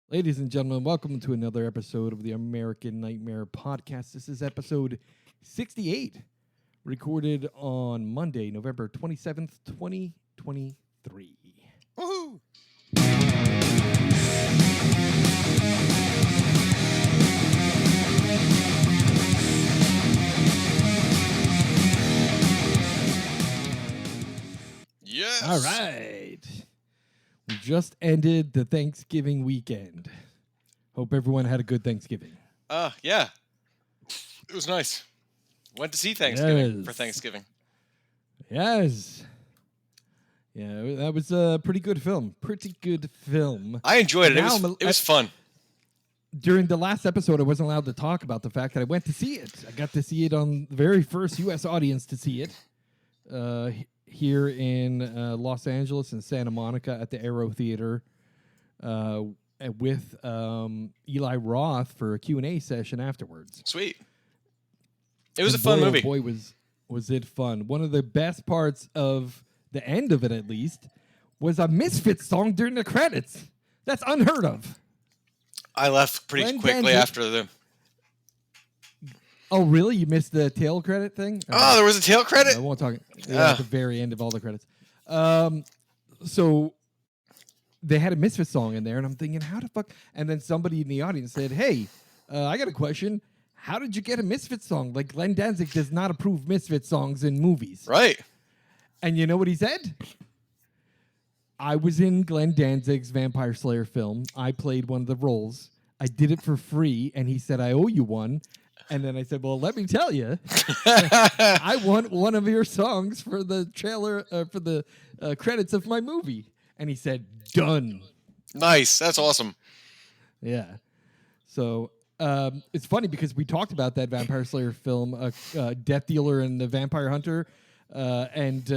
Ladies and gentlemen, welcome to another episode of the American Nightmare Podcast. This is episode 68, recorded on Monday, November 27th, 2023. Woohoo! Yes. All right. We just ended the Thanksgiving weekend. Hope everyone had a good Thanksgiving. Yeah. It was nice. Went to see Thanksgiving for Yes. Thanksgiving. Yes. Yeah, that was a pretty good film. I enjoyed it. Now It was fun. During the last episode, I wasn't allowed to talk about the fact that I went to see it. I got to see it on the very first U.S. audience to see it here in Los Angeles and Santa Monica at the Aero Theater with Eli Roth for a Q&A session afterwards. Sweet. It was And a fun boy, movie. Oh boy, was it fun. One of the best parts of the end of it, at least, was a Misfits song during the credits. That's unheard of. I left pretty Glenn quickly Danzig- after the... Oh, really? You missed the tail credit thing? Oh, there was a tail I credit? won't talk. Yeah, at the very end of all the credits. So they had a Misfits song in there, and I'm thinking, how the fuck? And then somebody in the audience said, "Hey, I got a question. How did you get a Misfits song? Like Glenn Danzig does not approve Misfits songs in movies." Right. And you know what he said? I was in Glenn Danzig's Vampire Slayer film. I played one of the roles. I did it for free, and he said, "I owe you one." And then I said, "Well, let me tell you, I want one of your songs for the trailer, for the credits of my movie." And he said, "Done." Nice. That's awesome. Yeah. So it's funny because we talked about that Vampire Slayer film, Death Dealer and the Vampire Hunter, and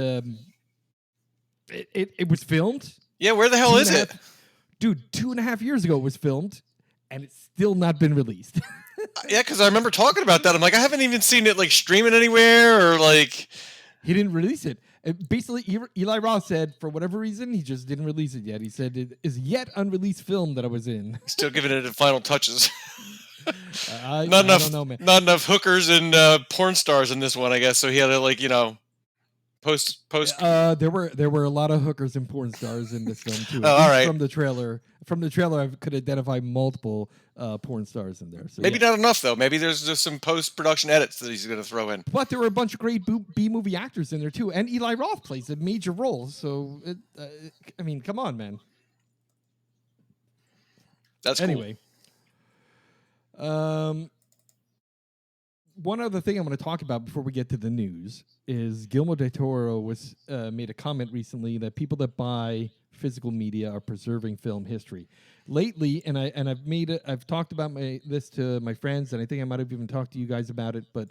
it was filmed. Yeah, where the hell is it? Dude, 2.5 years ago it was filmed, and it's still not been released. Yeah, because I remember talking about that. I'm like, I haven't even seen it like streaming anywhere or like... He didn't release it. Basically, Eli Roth said, for whatever reason, he just didn't release it yet. He said, "It is yet unreleased film that I was in." Still giving it the final touches. I Not enough, don't know, man. not enough hookers and porn stars in this one, I guess. So he had to post. There were a lot of hookers and porn stars in this film too. Oh, all right. From the trailer, I could identify multiple porn stars in there. So Maybe yeah. not enough though. Maybe there's just some post production edits that he's going to throw in. But there were a bunch of great B movie actors in there too, and Eli Roth plays a major role. So I mean, come on, man. That's cool. Anyway. One other thing I want to talk about before we get to the news is Guillermo del Toro was made a comment recently that people that buy physical media are preserving film history. Lately, and I've talked about this to my friends, and I think I might have even talked to you guys about it. But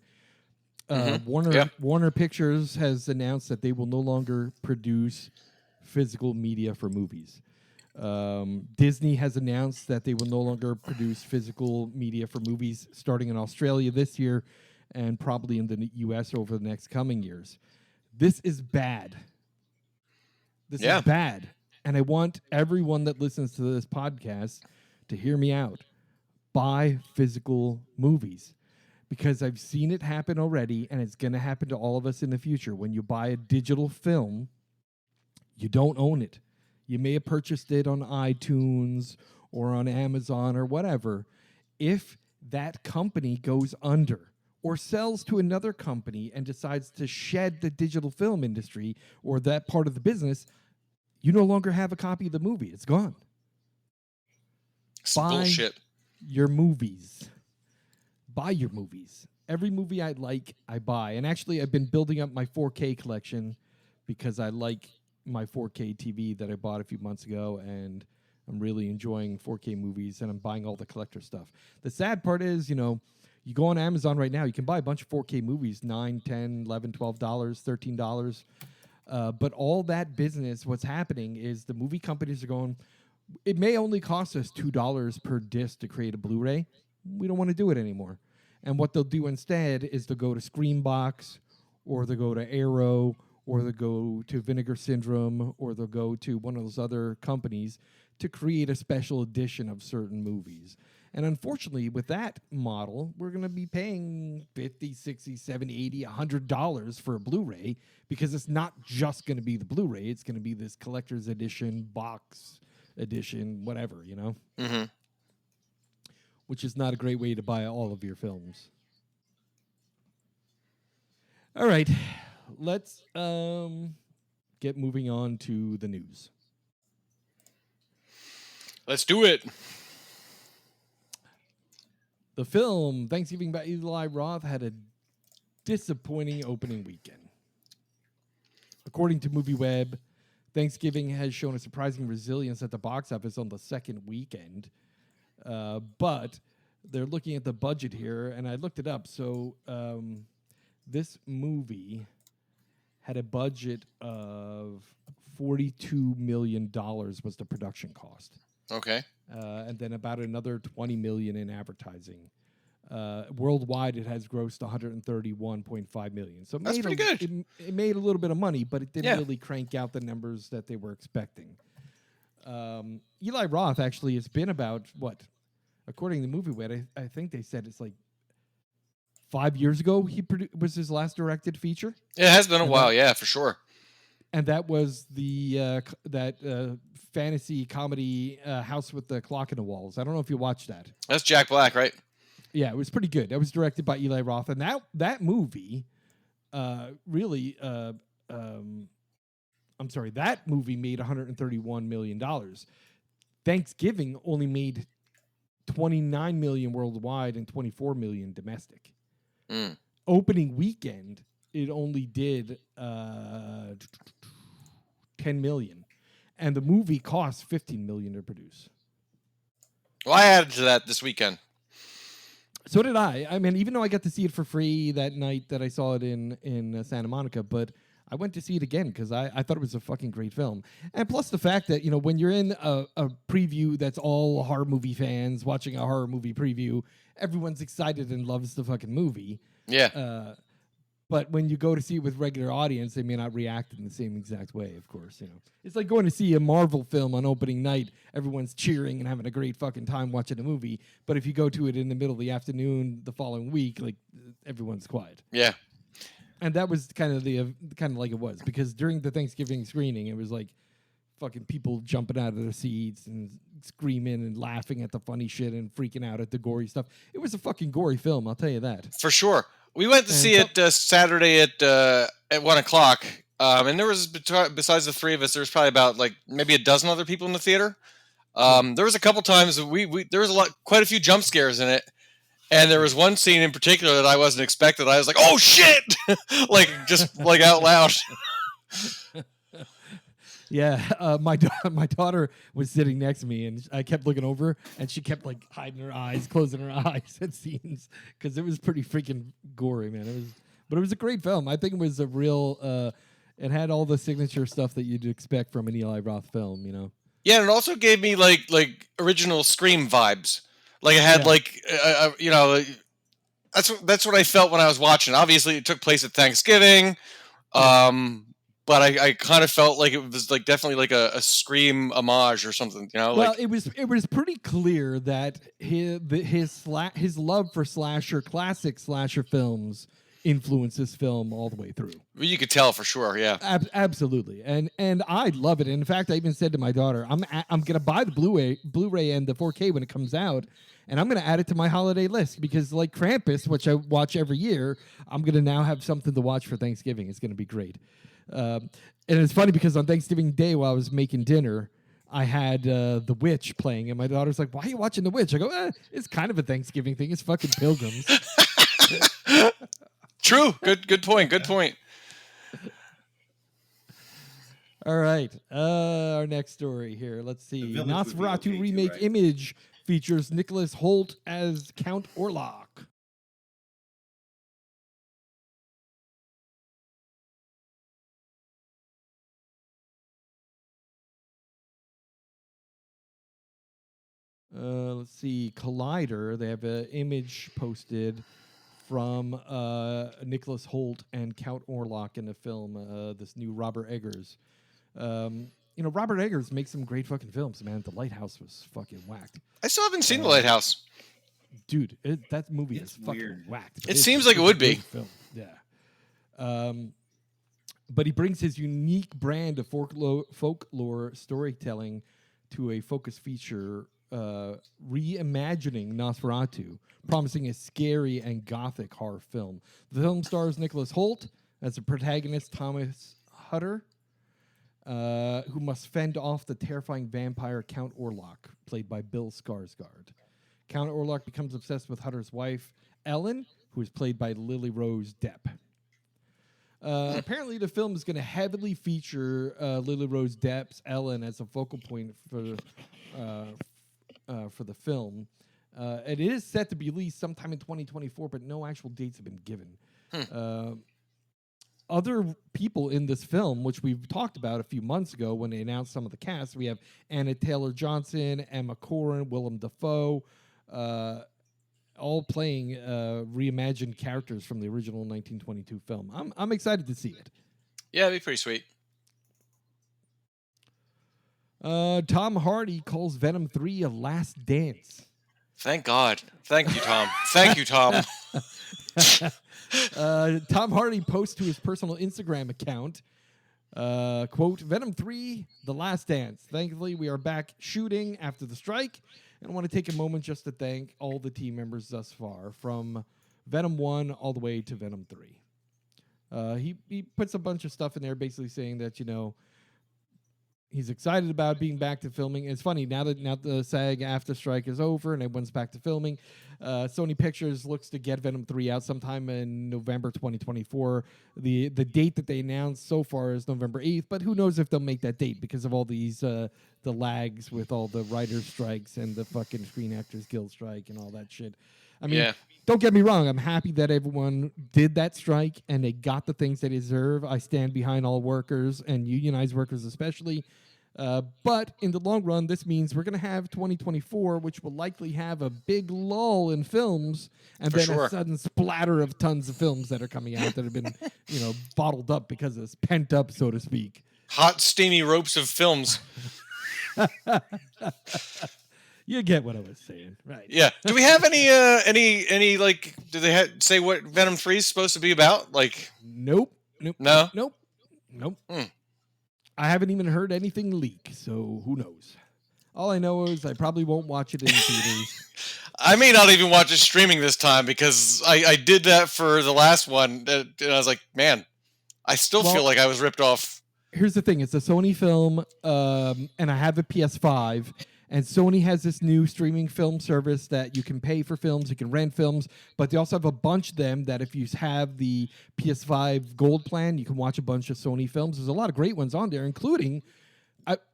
Warner Pictures has announced that they will no longer produce physical media for movies. Disney has announced that they will no longer produce physical media for movies starting in Australia this year and probably in the U.S. over the next coming years. This is bad. This is bad. And I want everyone that listens to this podcast to hear me out. Buy physical movies. Because I've seen it happen already, and it's going to happen to all of us in the future. When you buy a digital film, you don't own it. You may have purchased it on iTunes or on Amazon or whatever. If that company goes under or sells to another company and decides to shed the digital film industry or that part of the business, you no longer have a copy of the movie. It's gone. It's Buy bullshit. your movies. Buy your movies. Every movie I like, I buy. And actually, I've been building up my 4K collection because I like my 4K TV that I bought a few months ago, and I'm really enjoying 4K movies, and I'm buying all the collector stuff. The sad part is, you go on Amazon right now, you can buy a bunch of 4K movies, $9, $10, $11, $12, $13. But all that business, what's happening is the movie companies are going, it may only cost us $2 per disc to create a Blu-ray. We don't want to do it anymore. And what they'll do instead is they'll go to Screenbox, or they'll go to Arrow, or they'll go to Vinegar Syndrome, or they'll go to one of those other companies to create a special edition of certain movies. And unfortunately, with that model, we're going to be paying $50, $60, $70, $80, $100 for a Blu-ray because it's not just going to be the Blu-ray. It's going to be this collector's edition, box edition, whatever, you know? Mm-hmm. Which is not a great way to buy all of your films. All right, let's get moving on to the news. Let's do it. The film Thanksgiving by Eli Roth had a disappointing opening weekend. According to MovieWeb, Thanksgiving has shown a surprising resilience at the box office on the second weekend. But they're looking at the budget here, and I looked it up. So this movie had a budget of $42 million was the production cost. Okay. And then about another $20 million in advertising. Worldwide, it has grossed $131.5 million. So That's pretty good. It made a little bit of money, but it didn't Yeah. really crank out the numbers that they were expecting. Eli Roth actually has been about what, according to MovieWeb, I think they said it's like 5 years ago he was his last directed feature. It has been a while, yeah, for sure. And that was the fantasy comedy House with the Clock in the Walls. I don't know if you watched that. That's Jack Black, right? Yeah, it was pretty good. That was directed by Eli Roth, and that movie, really, I'm sorry, that movie made $131 million. Thanksgiving only made $29 million worldwide and $24 million domestic. Mm. Opening weekend, it only did $10 million, and the movie cost $15 million to produce. Well, I added to that this weekend. So did I. I mean, even though I got to see it for free that night that I saw it in Santa Monica, but I went to see it again because I thought it was a fucking great film. And plus the fact that, you know, when you're in a preview that's all horror movie fans watching a horror movie preview, everyone's excited and loves the fucking movie. Yeah. But when you go to see it with regular audience, they may not react in the same exact way, of course. You know, it's like going to see a Marvel film on opening night. Everyone's cheering and having a great fucking time watching a movie. But if you go to it in the middle of the afternoon the following week, like everyone's quiet. Yeah. And that was kind of like it was, because during the Thanksgiving screening, it was like fucking people jumping out of their seats and screaming and laughing at the funny shit and freaking out at the gory stuff. It was a fucking gory film, I'll tell you that. For sure. We went to see it Saturday at 1:00, and there was, besides the three of us, there was probably about like maybe a dozen other people in the theater. There was a couple times there was quite a few jump scares in it, and there was one scene in particular that I wasn't expecting. I was like, "Oh shit!" like just like out loud. Yeah, my daughter was sitting next to me, and I kept looking over, and she kept like hiding her eyes, closing her eyes at scenes, because it was pretty freaking gory, man. But it was a great film. I think it was a real. It had all the signature stuff that you'd expect from an Eli Roth film, you know. Yeah, and it also gave me like original Scream vibes. Like it had you know, that's what I felt when I was watching. Obviously, it took place at Thanksgiving. But I kind of felt like it was like definitely like a Scream homage or something, you know. Well, it was pretty clear that his love for classic slasher films influenced this film all the way through. You could tell for sure, yeah. Absolutely, and I love it. And in fact, I even said to my daughter, I'm gonna buy the Blu-ray and the 4K when it comes out, and I'm gonna add it to my holiday list because, like Krampus, which I watch every year, I'm gonna now have something to watch for Thanksgiving. It's gonna be great. And it's funny because on Thanksgiving Day while I was making dinner, I had The Witch playing, and my daughter's like, "Why are you watching The Witch?" I go, "It's kind of a Thanksgiving thing. It's fucking pilgrims." True. Good point. Good point. All right. Our next story here. Let's see. Nosferatu remake image features Nicholas Hoult as Count Orlok. Let's see. Collider. They have an image posted from Nicholas Hoult and Count Orlok in the film. This new Robert Eggers. Robert Eggers makes some great fucking films, man. The Lighthouse was fucking whacked. I still haven't seen The Lighthouse. Dude, that movie It's is fucking weird. whacked. It seems like it would be. Film. Yeah. But he brings his unique brand of folklore storytelling to a focus feature reimagining Nosferatu, promising a scary and gothic horror film. The film stars Nicholas Hoult as the protagonist, Thomas Hutter, who must fend off the terrifying vampire Count Orlok, played by Bill Skarsgård. Count Orlok becomes obsessed with Hutter's wife, Ellen, who is played by Lily Rose Depp. Apparently, the film is going to heavily feature Lily Rose Depp's Ellen as a focal point for the film. It is set to be released sometime in 2024, but no actual dates have been given. Other people in this film, which we've talked about a few months ago when they announced some of the cast, we have Anna Taylor-Johnson, Emma Corrin, Willem Dafoe, all playing reimagined characters from the original 1922 film. I'm excited to see it. Yeah, it'd be pretty sweet. Tom Hardy calls Venom 3 a last dance. Thank God. Thank you, Tom. Thank you, Tom. Tom Hardy posts to his personal Instagram account, quote, Venom 3, The Last Dance. Thankfully, we are back shooting after the strike, and I want to take a moment just to thank all the team members thus far, from Venom 1 all the way to Venom 3. He puts a bunch of stuff in there basically saying that, he's excited about being back to filming. It's funny, now the SAG after strike is over and everyone's back to filming, Sony Pictures looks to get Venom 3 out sometime in November 2024. The date that they announced so far is November 8th, but who knows if they'll make that date because of all these the lags with all the writers' strikes and the fucking Screen Actors Guild strike and all that shit. I mean, Don't get me wrong. I'm happy that everyone did that strike and they got the things they deserve. I stand behind all workers and unionized workers especially. But in the long run, this means we're going to have 2024, which will likely have a big lull in films and then a sudden splatter of tons of films that are coming out that have been, bottled up because it's pent up, so to speak. Hot, steamy ropes of films. You get what I was saying, right? Yeah. Do we have any like? Do they say what Venom 3 is supposed to be about? Like, nope. No. Nope. I haven't even heard anything leak, so who knows? All I know is I probably won't watch it in theaters. I may not even watch it streaming this time because I did that for the last one, and I was like, man, I still feel like I was ripped off. Here's the thing: it's a Sony film, and I have a PS5. And Sony has this new streaming film service that you can pay for films, you can rent films, but they also have a bunch of them that if you have the PS5 Gold plan, you can watch a bunch of Sony films. There's a lot of great ones on there, including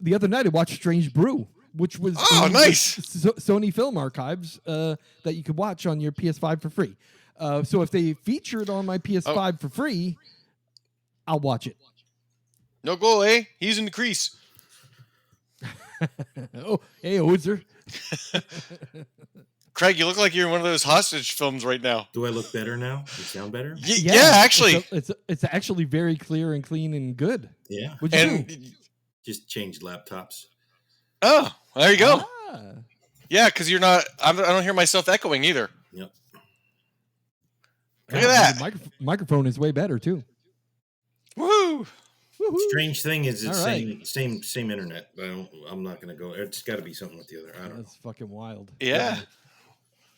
the other night I watched Strange Brew, which was nice Sony Film Archives that you could watch on your PS5 for free. So if they feature it on my PS5 for free, I'll watch it. No goal, eh? He's in the crease. Oh, hey, Ozer. Craig, you look like you're in one of those hostage films right now. Do I look better now? You sound better? Yeah, actually. It's actually very clear and clean and good. Yeah. What'd you do? Just changed laptops. Oh, there you go. Ah. Yeah, because you're not. I don't hear myself echoing either. Yep. Look at that. The microphone is way better too. Woo! Strange thing is it's right. same internet. I'm not gonna go. It's got to be something with the other. I don't know. That's fucking wild. Yeah.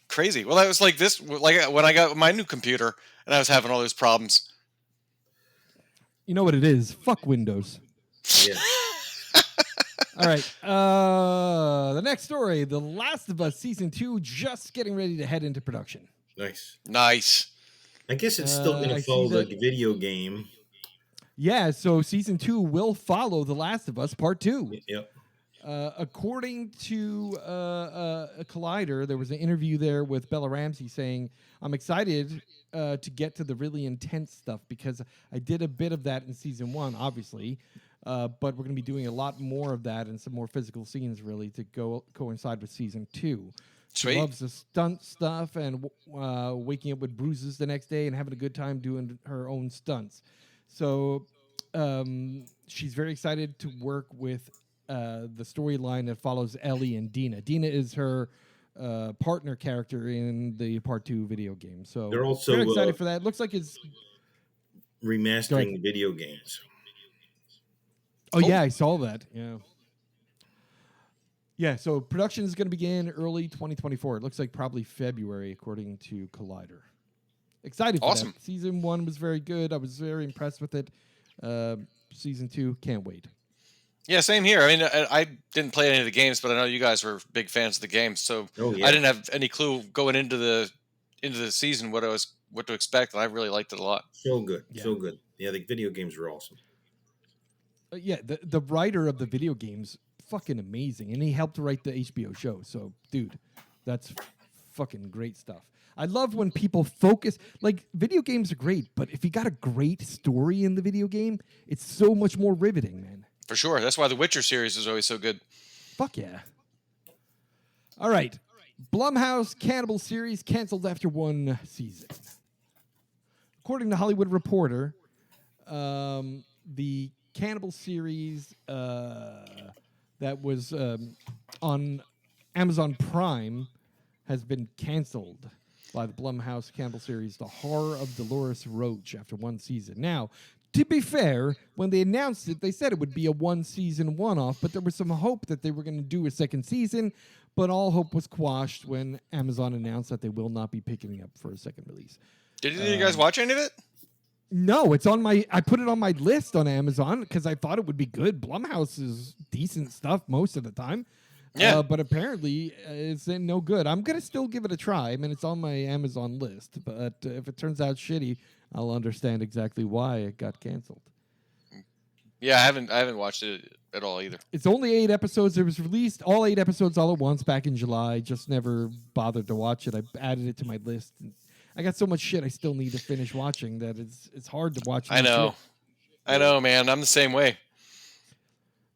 Crazy. Well, that was like this. Like when I got my new computer and I was having all those problems. You know what it is? Fuck Windows. Yeah. All right. The next story: The Last of Us season 2 just getting ready to head into production. Nice. I guess it's still gonna follow the video game. Yeah, so season 2 will follow The Last of Us Part 2. Yep. According to a Collider, there was an interview there with Bella Ramsey saying, I'm excited to get to the really intense stuff because I did a bit of that in season 1, obviously, but we're going to be doing a lot more of that and some more physical scenes, really, to coincide with season 2. Sweet. She loves the stunt stuff and waking up with bruises the next day and having a good time doing her own stunts. So she's very excited to work with the storyline that follows Ellie and Dina. Dina is her partner character in the Part 2 video game. So they're also very excited for that. Looks like it's remastering the video games. Oh, yeah, I saw that. Yeah. Yeah, so production is going to begin early 2024. It looks like probably February, according to Collider. Excited for that. Season 1 was very good. I was very impressed with it. Season 2, can't wait. Yeah, same here. I mean, I didn't play any of the games, but I know you guys were big fans of the games, so I didn't have any clue going into the season what to expect, and I really liked it a lot. So good, so good. Yeah, the video games were awesome. Yeah, the writer of the video games, fucking amazing, and he helped write the HBO show. So, dude, that's fucking great stuff. I love when people focus. Like, video games are great, but if you got a great story in the video game, it's so much more riveting, man. For sure. That's why the Witcher series is always so good. Fuck yeah. All right. Blumhouse Cannibal series canceled after 1 season. According to Hollywood Reporter, the Cannibal series that was on Amazon Prime has been canceled by the Blumhouse Cannibal series, The Horror of Dolores Roach, after 1 season. Now, to be fair, when they announced it, they said it would be a 1-season one-off, but there was some hope that they were going to do a 2nd season, but all hope was quashed when Amazon announced that they will not be picking it up for a 2nd release. Did you guys watch any of it? No, it's on I put it on my list on Amazon because I thought it would be good. Blumhouse is decent stuff most of the time. Yeah. But apparently it's no good. I'm going to still give it a try. I mean, it's on my Amazon list, but if it turns out shitty, I'll understand exactly why it got canceled. Yeah, I haven't watched it at all either. It's only 8 episodes. It was released all 8 episodes all at once back in July. Just never bothered to watch it. I added it to my list. I got so much shit I still need to finish watching that it's hard to watch. I know. Shit. I know, man. I'm the same way.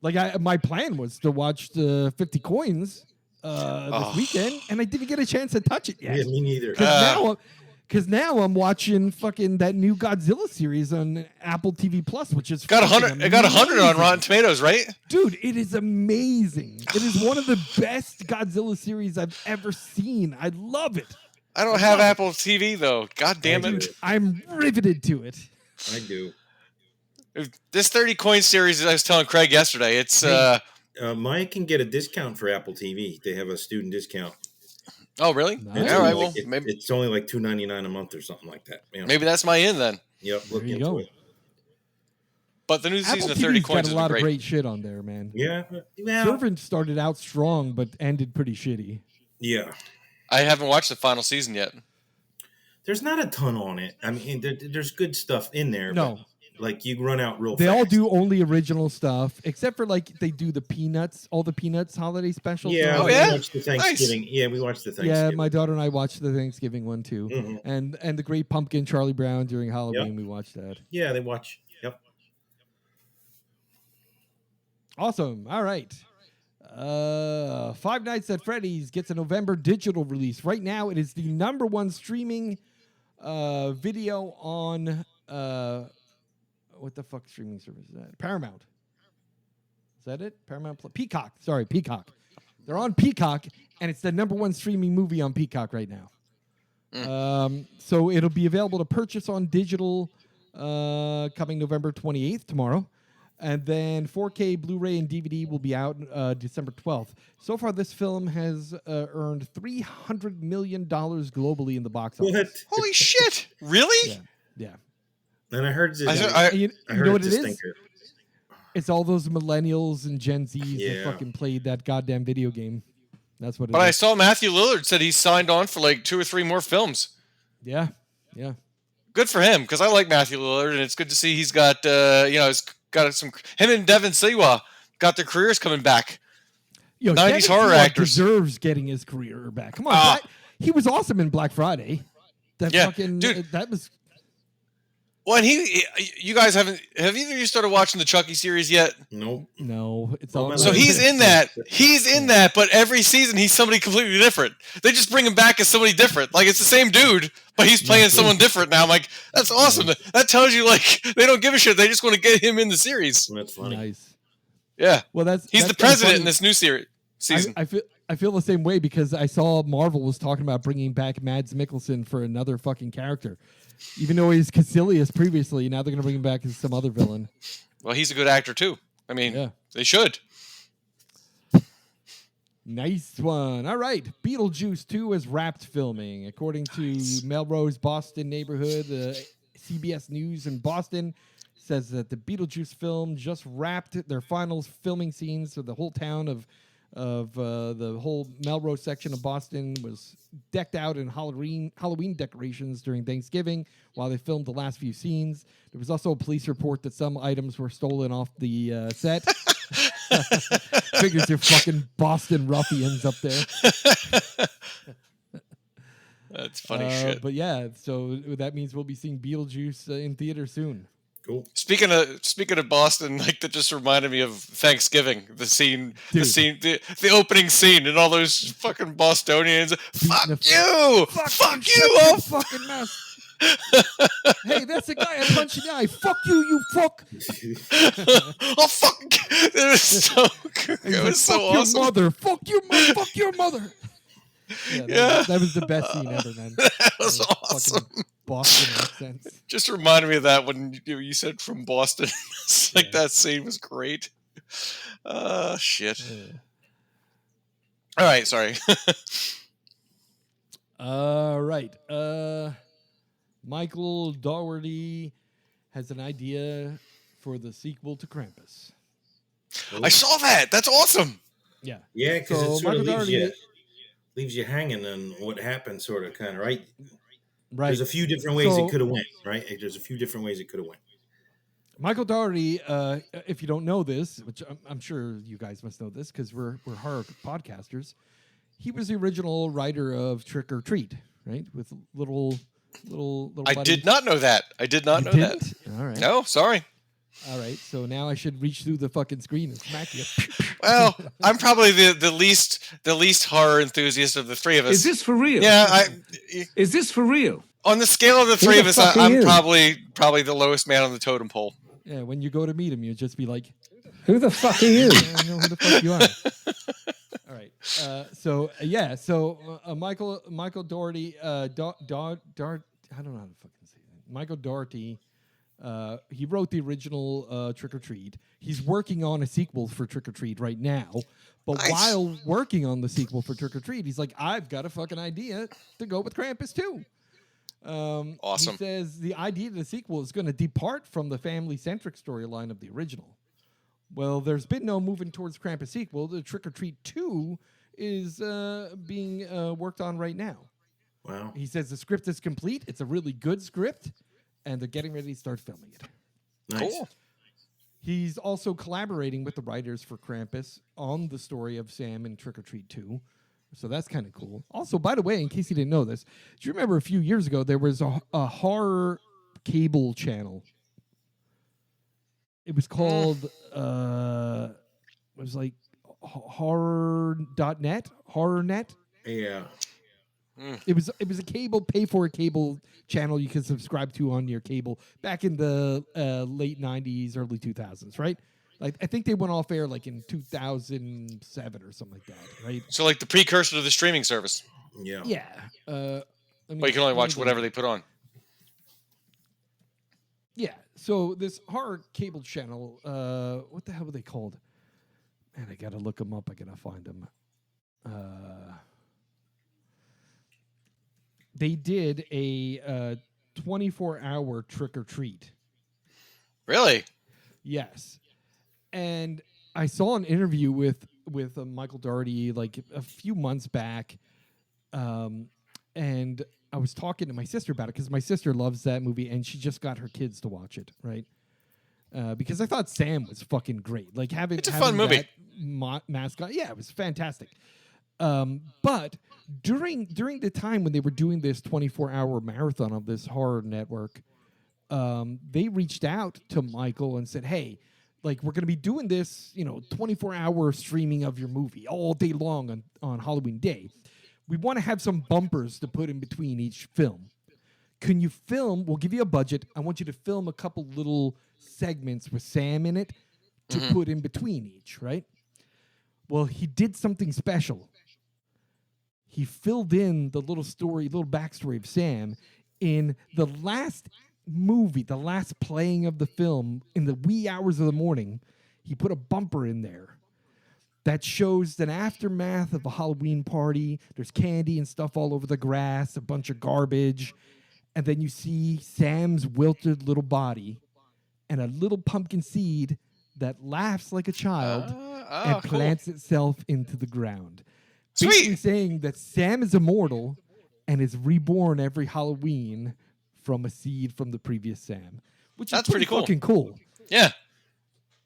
Like my plan was to watch the 50 Coins this weekend, and I didn't get a chance to touch it yet. Yeah, me neither. Because now I'm watching fucking that new Godzilla series on Apple TV Plus, which is got 100. It got 100 on Rotten Tomatoes, right? Dude, it is amazing. It is one of the best Godzilla series I've ever seen. I love it. I don't have Apple TV though. God damn it! I'm riveted to it. I do. This 30 coin series, I was telling Craig yesterday, it's Mike can get a discount for Apple TV. They have a student discount. Oh, really? Nice. All right. Well, maybe it's only like $2.99 a month or something like that. You know? Maybe that's my in then. Yep. Look into it. But the new Apple season of TV's 30 coins got a lot of great shit on there, man. Yeah. Servant started out strong, but ended pretty shitty. Yeah. I haven't watched the final season yet. There's not a ton on it. I mean, there's good stuff in there. No. But like you run out real they fast. all do only original stuff, except for like they do the Peanuts, all the Peanuts holiday specials. Yeah, we watched the Thanksgiving. Nice. Yeah, we watched the Thanksgiving. Yeah, my daughter and I watched the Thanksgiving one too, and the Great Pumpkin, Charlie Brown during Halloween. We watched that. Yeah, they watch. Yep. Awesome. All right. Five Nights at Freddy's gets a November digital release. Right now, it is the #1 streaming video on what the fuck streaming service is that? Paramount. Is that it? Paramount Plus? Peacock. Sorry, Peacock. They're on Peacock, and it's the #1 streaming movie on Peacock right now. So it'll be available to purchase on digital coming November 28th, tomorrow. And then 4K Blu-ray and DVD will be out December 12th. So far, this film has earned $300 million globally in the box office. What? Holy shit! Really? Yeah. And I heard you know what it is? It's all those millennials and Gen Zs that fucking played that goddamn video game. That's what it is. But I saw Matthew Lillard said he's signed on for like 2 or 3 more films. Yeah. Good for him, because I like Matthew Lillard, and it's good to see he's got, he's got some. Him and Devin Siwa got their careers coming back. 90s Devin horror Siwa actors deserves getting his career back. Come on, he was awesome in Black Friday. That fucking dude. That was. Well, and you guys have either of you started watching the Chucky series yet? Nope. No, it's all. So he's in that. He's in that, but every season he's somebody completely different. They just bring him back as somebody different. Like it's the same dude, but he's playing someone different now. I'm like, that's awesome. That tells you like they don't give a shit. They just want to get him in the series. That's funny. Nice. Yeah. Well, he's the president in this new season. I feel the same way because I saw Marvel was talking about bringing back Mads Mikkelsen for another fucking character. Even though he's Caecilius previously, now they're going to bring him back as some other villain. Well, he's a good actor too. I mean, they should. Nice one. All right. Beetlejuice 2 is wrapped filming. According to Melrose, Boston neighborhood, CBS News in Boston says that the Beetlejuice film just wrapped their final filming scenes. So the whole town of the whole Melrose section of Boston was decked out in Halloween decorations during Thanksgiving while they filmed the last few scenes. There was also a police report that some items were stolen off the set. Figures you're fucking Boston ruffians up there. That's funny shit. But yeah, so that means we'll be seeing Beetlejuice in theater soon. Cool. Speaking of Boston, like that just reminded me of Thanksgiving. The opening scene, and all those fucking Bostonians. Fuck you! Fuck you! Oh, fucking mess. Hey, that's the guy I punched in the eye. Fuck you, you fuck. Oh fuck! It was so good. It was so awesome. Your mother. Fuck your mother. Yeah, that was the best scene ever, man. That was awesome. Boston accents. Just reminded me of that when you said from Boston. It's like that scene was great. Shit. All right, sorry. All right. Michael Dougherty has an idea for the sequel to Krampus. Oh. I saw that. That's awesome. Yeah. Yeah, because so it sort of Dougherty leaves you hanging on what happened, sort of, kind of, right? Right. There's a few different ways it could have went, right? There's a few different ways it could have went. Michael Dougherty, if you don't know this, which I'm sure you guys must know this because we're horror podcasters, he was the original writer of Trick or Treat, right? With little I did not know that. I did not know that. All right. No, sorry. All right. So now I should reach through the fucking screen and smack you. Well, I'm probably the least horror enthusiast of the three of us. Is this for real? Yeah. Is this for real? On the scale of the three of us, I'm probably the lowest man on the totem pole. Yeah. When you go to meet him, you'll just be like, "Who the fuck are you?" I know who the fuck you are. All right. So Michael Dougherty, I don't know how to fucking say that. Michael Dougherty, he wrote the original Trick or Treat. He's working on a sequel for Trick or Treat right now. But while working on the sequel for Trick or Treat, he's like, I've got a fucking idea to go with Krampus too. Awesome. He says the idea of the sequel is going to depart from the family-centric storyline of the original. Well, there's been no moving towards Krampus sequel. The Trick or Treat 2 is being worked on right now. Wow. He says the script is complete. It's a really good script, and they're getting ready to start filming it. Nice. Cool. He's also collaborating with the writers for Krampus on the story of Sam in Trick or Treat 2. So that's kind of cool. Also, by the way, in case you didn't know this, do you remember a few years ago there was a horror cable channel? It was called, it was like horror.net, HorrorNet. Yeah. It was a pay for a cable channel you could subscribe to on your cable back in the late 90s, early 2000s, right? Like I think they went off air like in 2007 or something like that, right? So like the precursor to the streaming service. Yeah. Yeah. But you can only watch whatever they put on. Yeah. So this horror cable channel, what the hell were they called? Man, I gotta look them up. I gotta find them. They did a 24-hour Trick or Treat. Really? Yes. And I saw an interview with Michael Dougherty like a few months back, and I was talking to my sister about it because my sister loves that movie, and she just got her kids to watch it, right? Because I thought Sam was fucking great. Like it's a fun movie. Mascot, yeah, it was fantastic. But during the time when they were doing this 24-hour marathon of this horror network, they reached out to Michael and said, hey, like, we're going to be doing this, 24-hour streaming of your movie all day long on Halloween Day. We want to have some bumpers to put in between each film. Can you film? We'll give you a budget. I want you to film a couple little segments with Sam in it to put in between each, right? Well, he did something special. He filled in the little backstory of Sam in the last movie, the last playing of the film in the wee hours of the morning. He put a bumper in there that shows an aftermath of a Halloween party. There's candy and stuff all over the grass, a bunch of garbage. And then you see Sam's wilted little body and a little pumpkin seed that laughs like a child and plants itself into the ground. Sweet. Basically saying that Sam is immortal and is reborn every Halloween from a seed from the previous Sam. Which is pretty fucking cool. Yeah.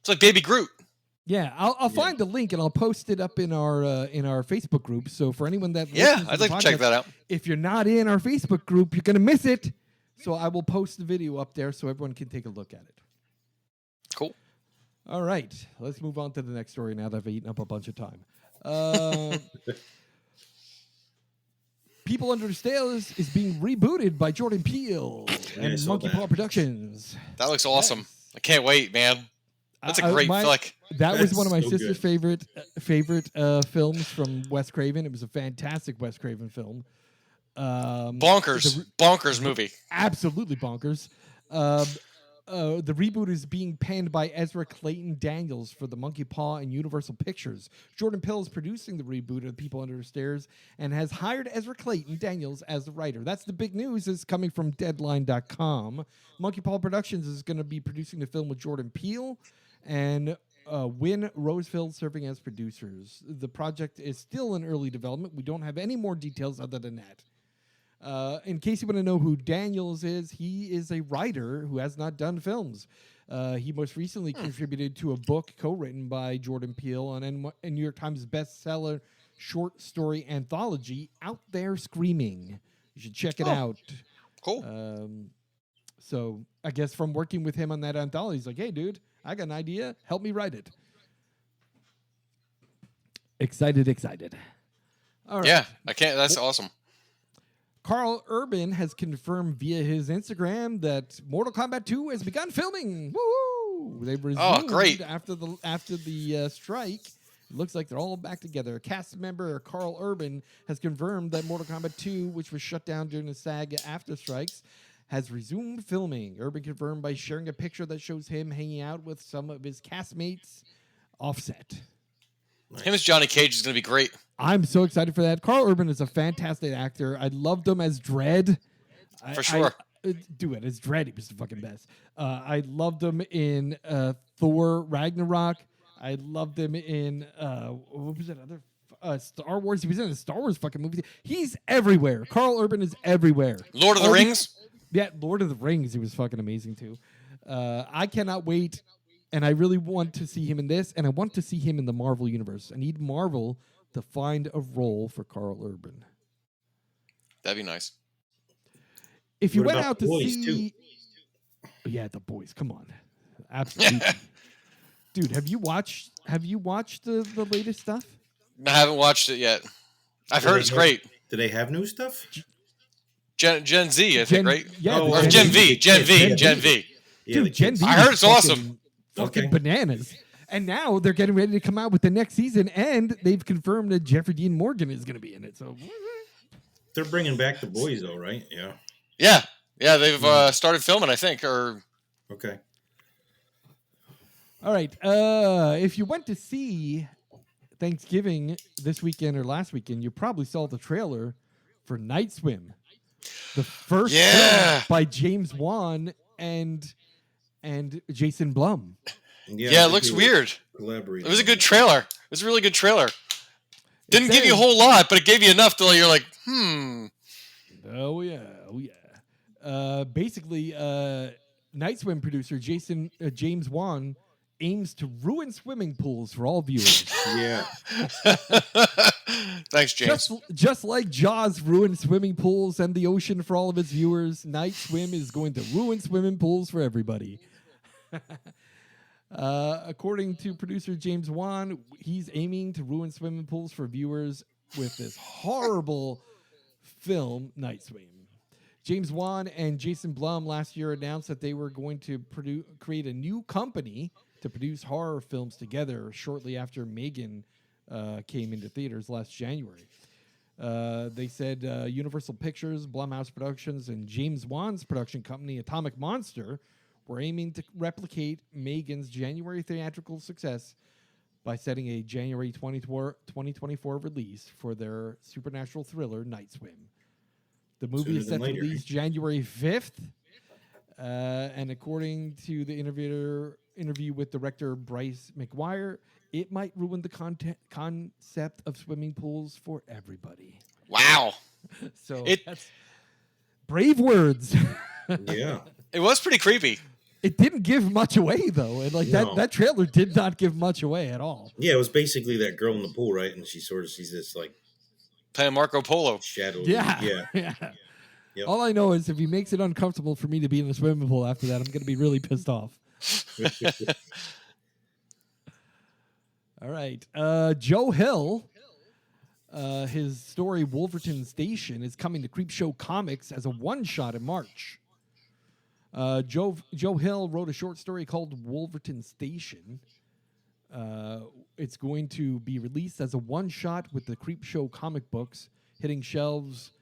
It's like Baby Groot. Yeah, I'll find the link and I'll post it up in our Facebook group. So for anyone that I'd like to check that out. If you're not in our Facebook group, you're gonna miss it. So I will post the video up there so everyone can take a look at it. Cool. All right, let's move on to the next story now that I've eaten up a bunch of time. People Under the Stairs is being rebooted by Jordan Peele and Monkey Paw Productions. That looks awesome. Yes. I can't wait, man. That's a great flick. That was one of my sister's favorite films from Wes Craven. It was a fantastic Wes Craven film. Bonkers movie. Absolutely bonkers. The reboot is being penned by Ezra Clayton Daniels for the Monkey Paw and Universal Pictures. Jordan Peele is producing the reboot of People Under the Stairs and has hired Ezra Clayton Daniels as the writer. That's the big news. Is coming from Deadline.com. Monkey Paw Productions is going to be producing the film with Jordan Peele and Wynn Rosefield serving as producers. The project is still in early development. We don't have any more details other than that. In case you want to know who Daniels is, he is a writer who has not done films. He most recently contributed to a book co-written by Jordan Peele on a New York Times bestseller short story anthology, Out There Screaming. You should check it out. Cool. So I guess from working with him on that anthology, he's like, hey, dude, I got an idea. Help me write it. Excited. All right. Yeah, I can't. That's awesome. Carl Urban has confirmed via his Instagram that Mortal Kombat 2 has begun filming. Woo! They resumed great. after the strike. It looks like they're all back together. Cast member Carl Urban has confirmed that Mortal Kombat 2, which was shut down during the SAG after strikes, has resumed filming. Urban confirmed by sharing a picture that shows him hanging out with some of his castmates offset. Him as Johnny Cage is going to be great. I'm so excited for that. Carl Urban is a fantastic actor. I loved him as Dredd. For sure. As Dredd, he was the fucking best. I loved him in Thor Ragnarok. I loved him in, what was that other? Star Wars. He was in the Star Wars fucking movie. He's everywhere. Carl Urban is everywhere. Lord of the Rings? Yeah, Lord of the Rings. He was fucking amazing too. I cannot wait. And I really want to see him in this, and I want to see him in the Marvel Universe. I need Marvel to find a role for Carl Urban. That'd be nice. If you went out to see... Yeah, The Boys. Come on. Absolutely. Dude, have you watched the latest stuff? I haven't watched it yet. I've heard it's great. Do they have new stuff? Gen Z, I think, right? Yeah. Or Gen V. Dude, Gen V. I heard it's awesome. Fucking bananas. And now they're getting ready to come out with the next season, and they've confirmed that Jeffrey Dean Morgan is going to be in it. So they're bringing back The Boys, though, right? Yeah. They've started filming, I think. Okay. All right. If you went to see Thanksgiving this weekend or last weekend, you probably saw the trailer for Night Swim, the first film by James Wan and Jason Blum. Yeah, it looks weird. It was a good trailer. It was a really good trailer. Didn't give you a whole lot, but it gave you enough till you're like, Oh yeah. Basically, Night Swim producer James Wan aims to ruin swimming pools for all viewers. Yeah. Thanks, James. Just like Jaws ruined swimming pools and the ocean for all of its viewers, Night Swim is going to ruin swimming pools for everybody. According to producer James Wan, he's aiming to ruin swimming pools for viewers with this horrible film, Night Swim. James Wan and Jason Blum last year announced that they were going to create a new company to produce horror films together shortly after Megan came into theaters last January. They said Universal Pictures, Blumhouse Productions, and James Wan's production company, Atomic Monster, were aiming to replicate Megan's January theatrical success by setting a January 2024 release for their supernatural thriller, Night Swim. The movie is set to release January 5th, and according to the interview with director Bryce McGuire, it might ruin the concept of swimming pools for everybody. Wow. So that's brave words. Yeah. It was pretty creepy. It didn't give much away, though. And that trailer did not give much away at all. Yeah, it was basically that girl in the pool, right? And she's this like playing Marco Polo. Shadow. Yeah. Yep. All I know is if he makes it uncomfortable for me to be in the swimming pool after that, I'm going to be really pissed off. All right. Joe Hill, his story Wolverton Station is coming to Creepshow Comics as a one-shot in March. Joe Hill wrote a short story called Wolverton Station. It's going to be released as a one-shot with the Creepshow comic books hitting shelves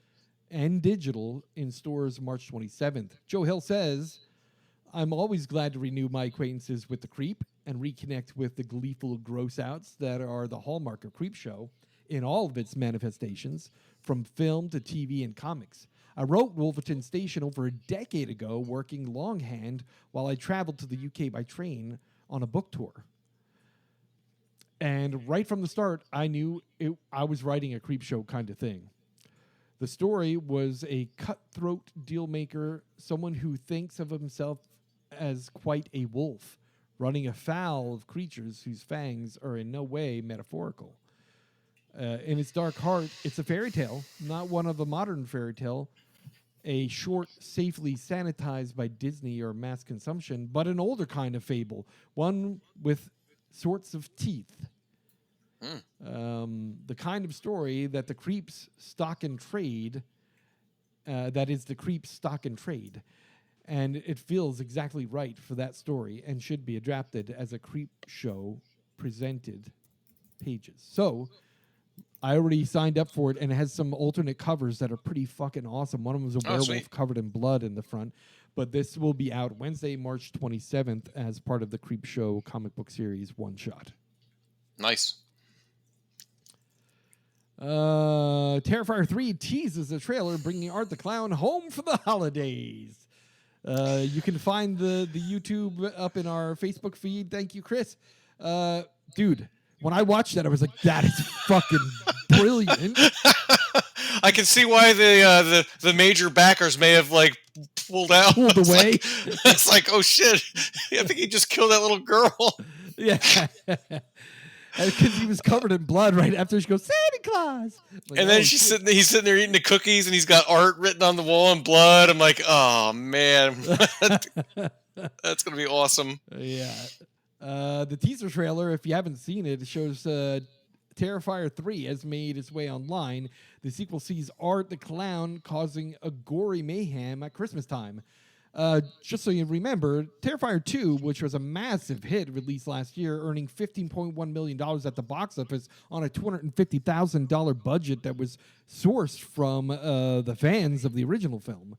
and digital in stores March 27th. Joe Hill says, I'm always glad to renew my acquaintances with the Creep and reconnect with the gleeful gross-outs that are the hallmark of Creepshow in all of its manifestations, from film to TV and comics. I wrote Wolverton Station over a decade ago, working longhand while I traveled to the UK by train on a book tour. And right from the start, I knew I was writing a Creepshow kind of thing. The story was a cutthroat dealmaker, someone who thinks of himself as quite a wolf, running afoul of creatures whose fangs are in no way metaphorical. In its dark heart, it's a fairy tale, not one of a modern fairy tale, a short, safely sanitized by Disney or mass consumption, but an older kind of fable, one with sorts of teeth. The kind of story that the Creeps stock and trade, that is the Creeps stock and trade. And it feels exactly right for that story and should be adapted as a Creep Show presented pages. So I already signed up for it, and it has some alternate covers that are pretty fucking awesome. One of them is a werewolf covered in blood in the front. But this will be out Wednesday, March 27th as part of the Creep Show comic book series One Shot. Nice. Terrifier 3 teases a trailer bringing Art the Clown home for the holidays. You can find the YouTube up in our Facebook feed. Thank you, Chris. Dude, when I watched that, I was like, that is fucking brilliant. I can see why the major backers may have pulled away. It's like, oh shit! I think he just killed that little girl. Yeah, because he was covered in blood right after she goes Santa Claus. Like, and then he's sitting there eating the cookies, and he's got art written on the wall in blood. I'm like, oh man, that's gonna be awesome. Yeah. The teaser trailer, if you haven't seen it, shows Terrifier 3 has made its way online. The sequel sees Art the Clown causing a gory mayhem at Christmas time. Just so you remember, Terrifier 2, which was a massive hit released last year, earning $15.1 million at the box office on a $250,000 budget that was sourced from the fans of the original film.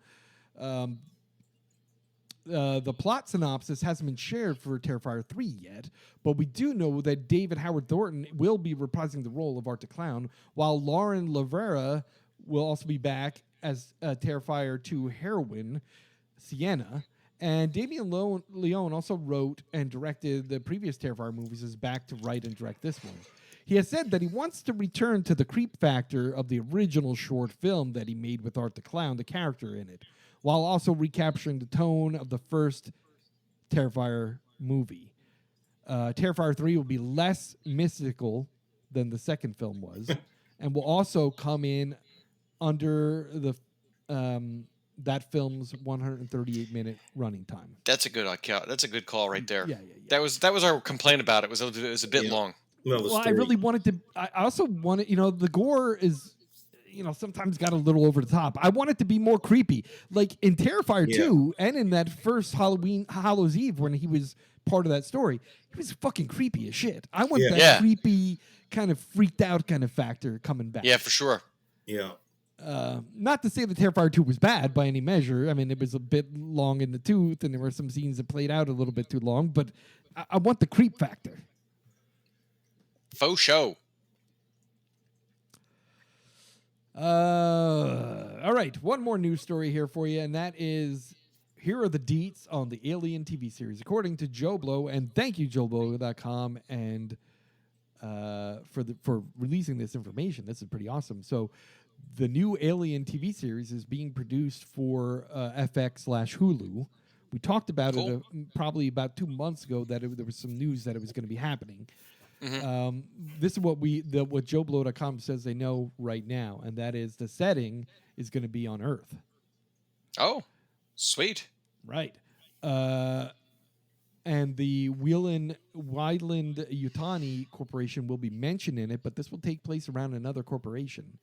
The plot synopsis hasn't been shared for Terrifier 3 yet, but we do know that David Howard Thornton will be reprising the role of Art the Clown, while Lauren Lavera will also be back as Terrifier 2 heroine, Sienna. And Damien Leone also wrote and directed the previous Terrifier movies, is back to write and direct this one. He has said that he wants to return to the creep factor of the original short film that he made with Art the Clown, the character in it, while also recapturing the tone of the first Terrifier movie. Terrifier 3 will be less mystical than the second film was, and will also come in under the that film's 138-minute running time. That's a good call right there. Yeah. That was our complaint about it. It was a bit long. Well, I really wanted to. I also wanted, the gore is, sometimes got a little over the top. I want it to be more creepy, like in Terrifier 2, and in that first Hallows Eve when he was part of that story. He was fucking creepy as shit. I want that creepy, kind of freaked out kind of factor coming back. Yeah, for sure. Yeah. Not to say that Terrifier 2 was bad by any measure. I mean, it was a bit long in the tooth, and there were some scenes that played out a little bit too long, but I want the creep factor. Faux show. All right, one more news story here for you, and that is, here are the deets on the Alien TV series. According to Joe Blow, and thank you, JoeBlow.com, and for releasing this information. This is pretty awesome. So the new Alien TV series is being produced for FX/Hulu. We talked about it probably about 2 months ago that there was some news that it was going to be happening. Mm-hmm. This is what what JoeBlow.com says they know right now, and that is the setting is going to be on Earth. Oh, sweet. Right. And the Wieland Yutani Corporation will be mentioned in it, but this will take place around another corporation.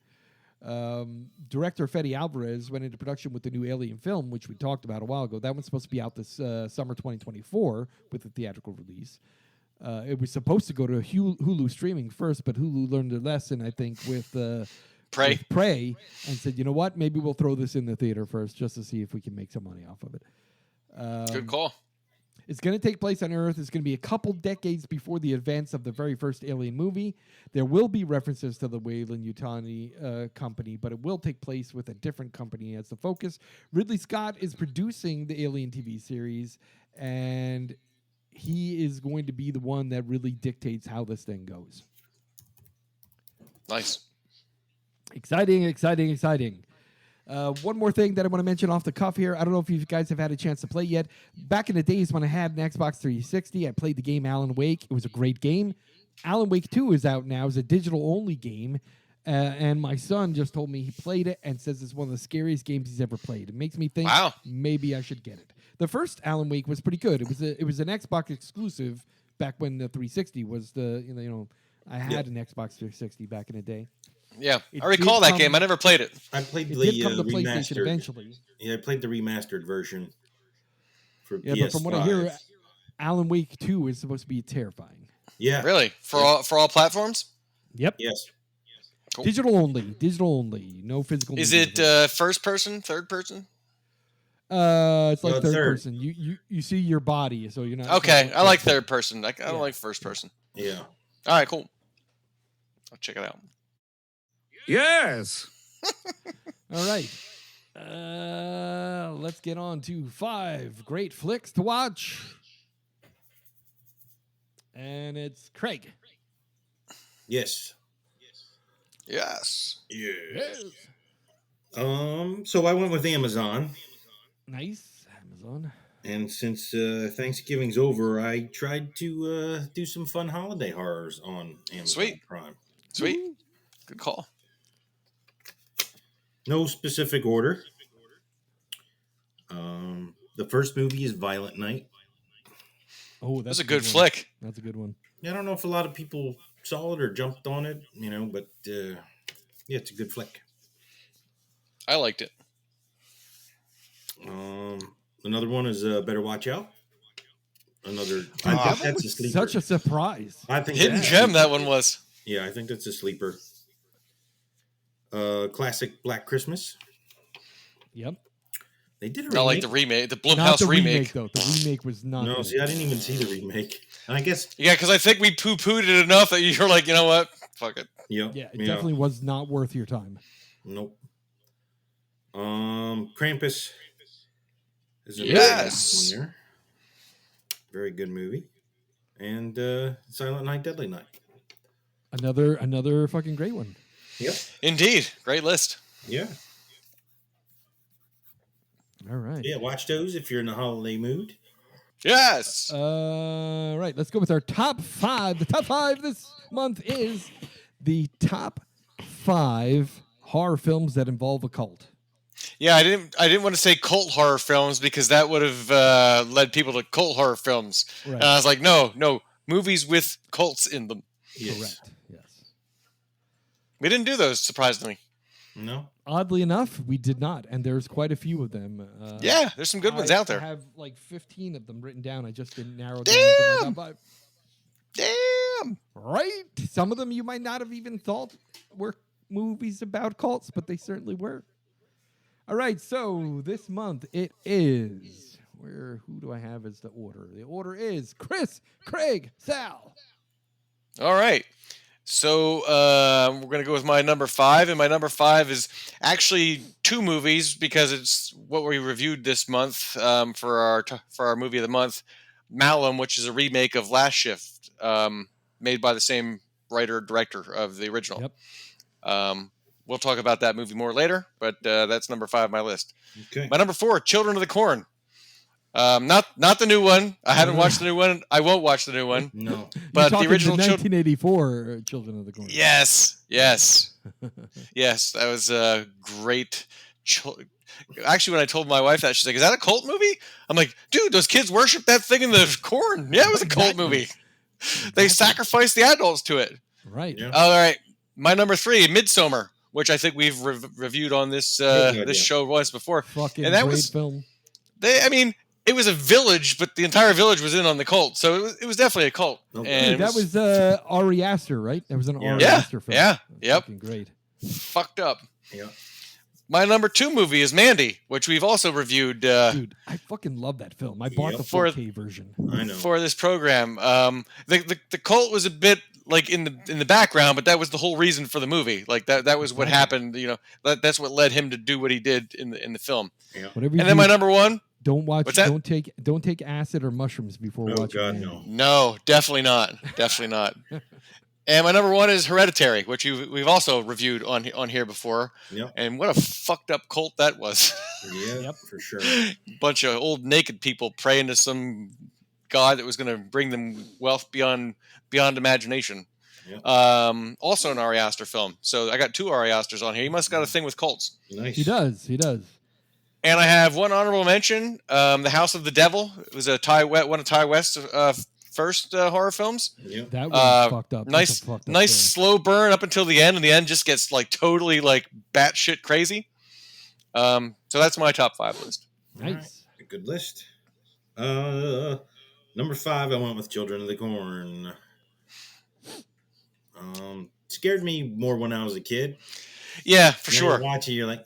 Director Freddy Alvarez went into production with the new Alien film, which we talked about a while ago. That one's supposed to be out this summer 2024 with the theatrical release. It was supposed to go to Hulu streaming first, but Hulu learned their lesson, I think, with Prey, and said, you know what, maybe we'll throw this in the theater first just to see if we can make some money off of it. Good call. It's going to take place on Earth. It's going to be a couple decades before the events of the very first Alien movie. There will be references to the Weyland-Yutani company, but it will take place with a different company as the focus. Ridley Scott is producing the Alien TV series, and he is going to be the one that really dictates how this thing goes. Nice. Exciting. One more thing that I want to mention off the cuff here. I don't know if you guys have had a chance to play yet. Back in the days when I had an Xbox 360, I played the game Alan Wake. It was a great game. Alan Wake 2 is out now. It's a digital-only game. And my son just told me he played it and says it's one of the scariest games he's ever played. It makes me think maybe I should get it. The first Alan Wake was pretty good. It was an Xbox exclusive back when the 360 was I had an Xbox 360 back in the day. Yeah, I recall that game. I never played it. I played the did come to PlayStation remastered eventually. Yeah, I played the remastered version for PS5. But from what I hear, Alan Wake 2 is supposed to be terrifying. Yeah, really for all platforms. Yep. Yes. Cool. Digital only, no physical. Is it first person, third person? It's like third person. You see your body, so you're not. Okay, I like third person. I don't like first person. Yeah. All right, cool. I'll check it out. Yes. All right. Let's get on to 5 great flicks to watch. And it's Craig. Yes. Yes. So I went with Amazon. Nice. Amazon. And since Thanksgiving's over, I tried to do some fun holiday horrors on Amazon Prime. Sweet. Good call. No specific order. The first movie is Violent Night. Oh, that's a good flick. That's a good one. I don't know if a lot of people saw it or jumped on it, but yeah, it's a good flick. I liked it. Another one is Better Watch Out. Another. That's a sleeper. Such a surprise. I think hidden gem that one was. Yeah, I think that's a sleeper. Classic Black Christmas. Yep. They did a remake. Not like the remake, the Blumhouse not the remake. Though. The remake was not. No, good. see, I didn't even see the remake. And I guess. Yeah, because I think we poo-pooed it enough that you're like, you know what? Fuck it. Yep. Yeah, it definitely was not worth your time. Nope. Krampus. Is a yes. one there. Very good movie. And Silent Night, Deadly Night. Another fucking great one. Yep. Indeed. Great list. Yeah. All right. Yeah, watch those if you're in a holiday mood. Yes. Right, let's go with our top 5. The top 5 this month is the top 5 horror films that involve a cult. Yeah, I didn't want to say cult horror films because that would have led people to cult horror films. Right. And I was like, no, movies with cults in them. Yes. Correct. Yes. We didn't do those, surprisingly. No. Oddly enough, we did not, and there's quite a few of them. Yeah, there's some good ones out there. I have like 15 of them written down. I just didn't narrow down to my top 5. Damn. Right? Some of them you might not have even thought were movies about cults, but they certainly were. All right, so this month it is who do I have as the order? The order is Chris, Craig, Sal. All right. So we're going to go with my number 5, and my number 5 is actually 2 movies because it's what we reviewed this month for our movie of the month, Malum, which is a remake of Last Shift, made by the same writer-director of the original. Yep. We'll talk about that movie more later, but that's number 5 on my list. Okay. My number 4, Children of the Corn. Not the new one. I haven't watched the new one. I won't watch the new one. No. But You're the original the 1984 Children of the Corn. Yes. That was a great. Actually, when I told my wife that, she's like, "Is that a cult movie?" I'm like, "Dude, those kids worship that thing in the corn." Yeah, it was a cult movie. They sacrificed the adults to it. Right. Yeah. All right, my number 3, Midsommar, which I think we've reviewed on this show once before. Fucking And that great was- film. It was a village, but the entire village was in on the cult, so it was definitely a cult. Okay. And Dude, that was Ari Aster, right? That was an Ari Yeah. Aster film. Yeah. Yep. Fucking great. fucked up. Yeah. My number 2 movie is Mandy, which we've also reviewed Dude, I fucking love that film. I bought Yep. the For- 4K version. I know. for this program. The cult was a bit like in the background, but that was the whole reason for the movie. Like that was what happened. You know, that's what led him to do what he did in the film. Yeah. Whatever you And then do, my number 1. don't watch. What's that? Don't take acid or mushrooms before Oh watching. God, Mandy. no. No, definitely not. Definitely not. And my number 1 is Hereditary, which we've also reviewed on here before. Yep. And what a fucked up cult that was. Yeah. Yep. For sure. Bunch of old naked people praying to some god that was going to bring them wealth beyond imagination. Yep. Also an Ari Aster film. So I got 2 Ari Asters on here. He must have got a thing with cults. Nice. He does. And I have one honorable mention, The House of the Devil. It was one of Ty West's first horror films. Yep. That was fucked up. That's a fucked up Nice film. slow burn up until the end, and the end just gets like totally like batshit crazy. So that's my top 5 list. All right. Nice. A good list. Number 5, I went with Children of the Corn. Scared me more when I was a kid. Yeah, for Now sure. you watch it, you're like,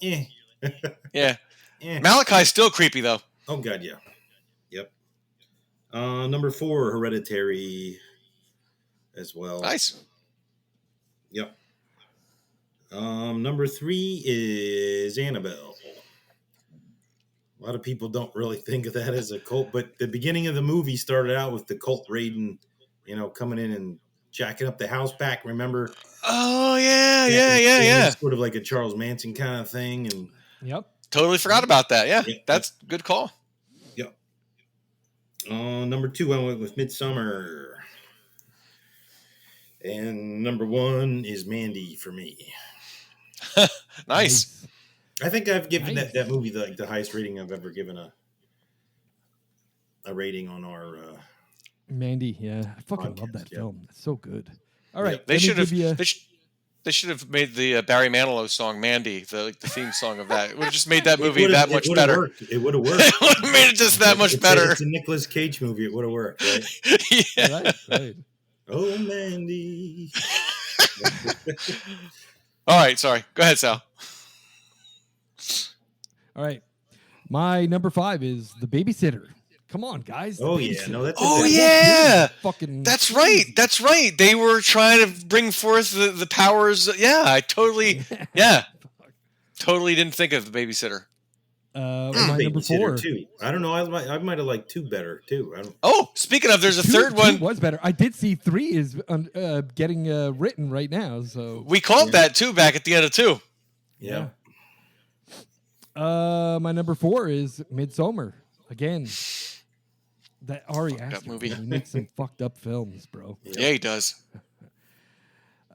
Yeah. eh. Malachi's still creepy though. Oh God, yeah. Yep. Number 4, Hereditary, as well. Nice. Yep. Number 3 is Annabelle. A lot of people don't really think of that as a cult, but the beginning of the movie started out with the cult raiding, coming in and jacking up the house back. Remember? Oh yeah. It was sort of like a Charles Manson kind of thing, and Yep. Totally forgot about that. Yeah, Yeah. that's a good call. yep. Number 2, I went with Midsommar, and number 1 is Mandy for me. Nice. I think I've given Nice. that movie the highest rating I've ever given a rating on our. Mandy, yeah. I fucking love Podcast, that yeah. film. It's so good. All right. They let me should have. give you- They should have made the Barry Manilow song "Mandy" the theme song of that. It would have just made that It movie would've- that it much would've better. worked. It would have worked. It would have made it just that much better. It's a Nicolas Cage movie. It would have worked, right? Yeah. Right. Oh, Mandy. All right. Sorry. Go ahead, Sal. All right. My number 5 is The Babysitter. Come on, guys. The Oh yeah, Babysitter. no, that's. Oh, that's- yeah. Fucking. That's right. That's right. They were trying to bring forth the powers. Yeah, I totally. Yeah. Totally didn't think of the babysitter. My number Babysitter, 4. too. I don't know. I might have liked 2 better too. I don't. Oh, speaking of, there's a third Two one. was better. I did see 3 is getting written right now. So We called that too back at the end of 2. Yeah. My number 4 is Midsommar. Again, That Ari Fucked up Aster movie. man, he makes some fucked up films, bro. Yep. Yeah, he does.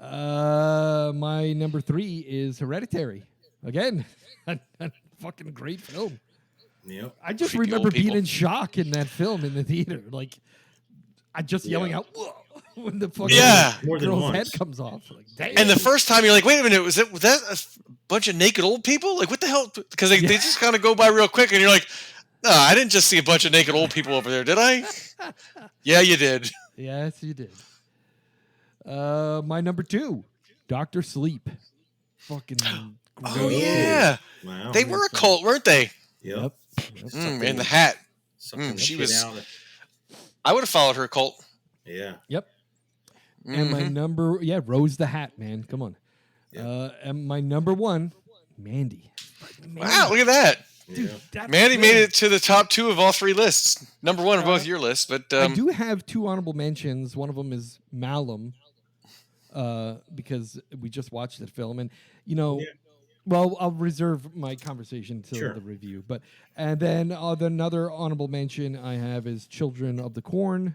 My number 3 is Hereditary. Again, a fucking great film. Yep. I just Creepy remember old being people. in shock in that film in the theater. Like, I just yelling Yeah. out, "Whoa!" when the fucking Yeah. More than girl's once. head comes off. Like, damn. And the first time you're like, wait a minute, was that a bunch of naked old people? Like, what the hell? Because they just kind of go by real quick, and you're like, no, I didn't just see a bunch of naked old people over there, did I? Yeah, you did. Yes, you did. My number 2, Dr. Sleep. Fucking great. Oh, yeah. Wow. They were a cult, weren't they? Yep. Yep. And the hat. Sucking she shit was- out. I would have followed her cult. Yeah. Yep. And my Mhm. number, Rose the Hat, man. Come on. Yeah. And my number 1, Mandy. Wow, look at that. Dude, Yeah. that Mandy film- made it to the top 2 of all 3 lists. Number 1 of both your lists, but I do have 2 honorable mentions. One of them is Malum, because we just watched that film, and Yeah. well, I'll reserve my conversation till Sure. the review. But and then another honorable mention I have is Children of the Corn.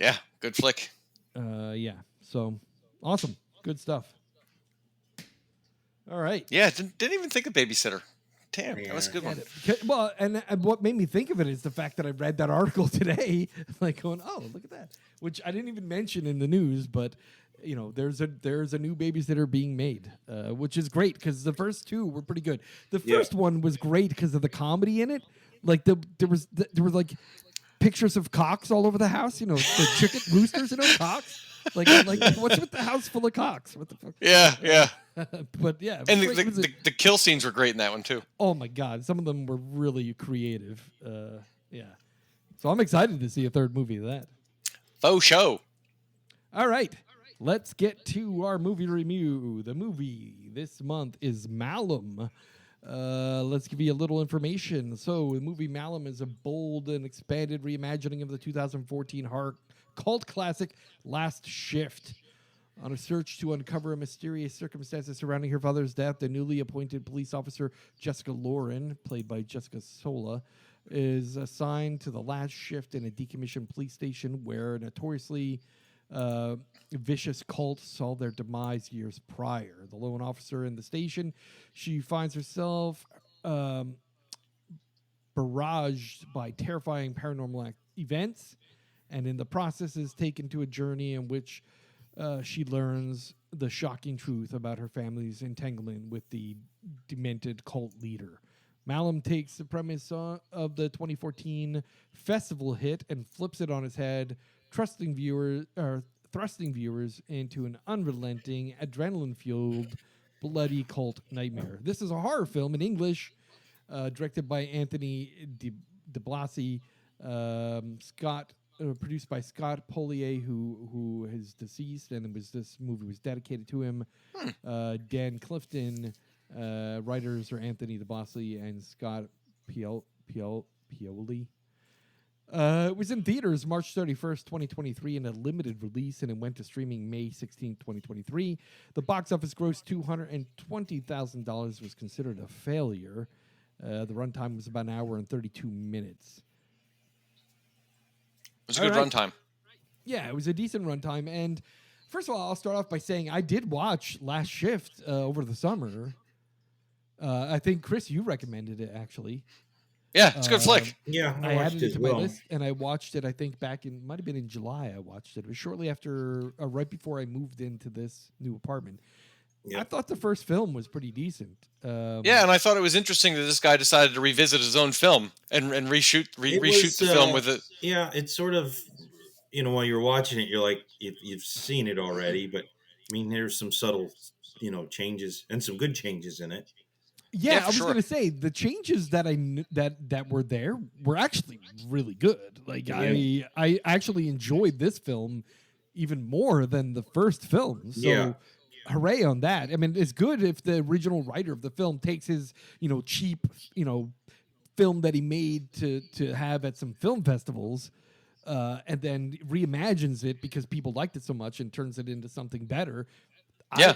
yeah, good flick. Yeah, so awesome, good stuff. All right. Yeah, didn't even think of Babysitter. Damn, that was a Yeah. good one. Well, and what made me think of it is the fact that I read that article today, like going, "Oh, look at that," which I didn't even mention in the news, but there's a new Babysitter being made, which is great because the first 2 were pretty good. The Yeah. first one was great because of the comedy in it. Like there were like pictures of cocks all over the house. The chicken roosters, cocks. Like what's with the house full of cocks? What the fuck? Yeah. But yeah, it And was great. It was the kill scenes were great in that one, too. oh my god, some of them were really creative. Yeah, so I'm excited to see a third movie of that. Faux show. All right, let's get to our movie review. The movie this month is Malum. Let's give you a little information. So the movie Malum is a bold and expanded reimagining of the 2014 horror cult classic Last Shift. On a search to uncover a mysterious circumstances surrounding her father's death, the newly appointed police officer Jessica Lauren, played by Jessica Sola, is assigned to the last shift in a decommissioned police station where a notoriously vicious cult saw their demise years prior. The lone officer in the station, she finds herself barraged by terrifying paranormal events, and in the process is taken to a journey in which she learns the shocking truth about her family's entanglement with the demented cult leader. Malum takes the premise of the 2014 festival hit and flips it on its head, thrusting viewers into an unrelenting, adrenaline-fueled, bloody cult nightmare. This is a horror film in English, directed by Anthony de Blasi, produced by Scott Polier, who is deceased, and this movie was dedicated to him. Dan Clifton, writers are Anthony de Blasi and Scott Pioli. It was in theaters March 31st, 2023, in a limited release, and it went to streaming May 16th, 2023. The box office grossed $220,000, was considered a failure. The runtime was about an hour and 32 minutes. It was a good runtime. Yeah, it was a decent runtime. And first of all, I'll start off by saying I did watch Last Shift over the summer. I think, Chris, you recommended it, actually. Yeah, it's a good flick. Yeah, I watched added it it as to my well. list, and I watched it, I think, might have been in July I watched it. It was shortly after, right before I moved into this new apartment. Yeah. I thought the first film was pretty decent. Yeah, and I thought it was interesting that this guy decided to revisit his own film and reshoot It reshoot was, the film with it. Yeah, it's sort of, while you're watching it, you're like, you've seen it already, but I mean, there's some subtle, changes and some good changes in it. Yeah, Yeah, I for was sure. going to say the changes that that were there were actually really good. Like Yeah. I actually enjoyed this film even more than the first film. So Yeah. hooray on that. I mean, it's good if the original writer of the film takes his, cheap, film that he made to have at some film festivals, and then reimagines it because people liked it so much and turns it into something better. Yeah.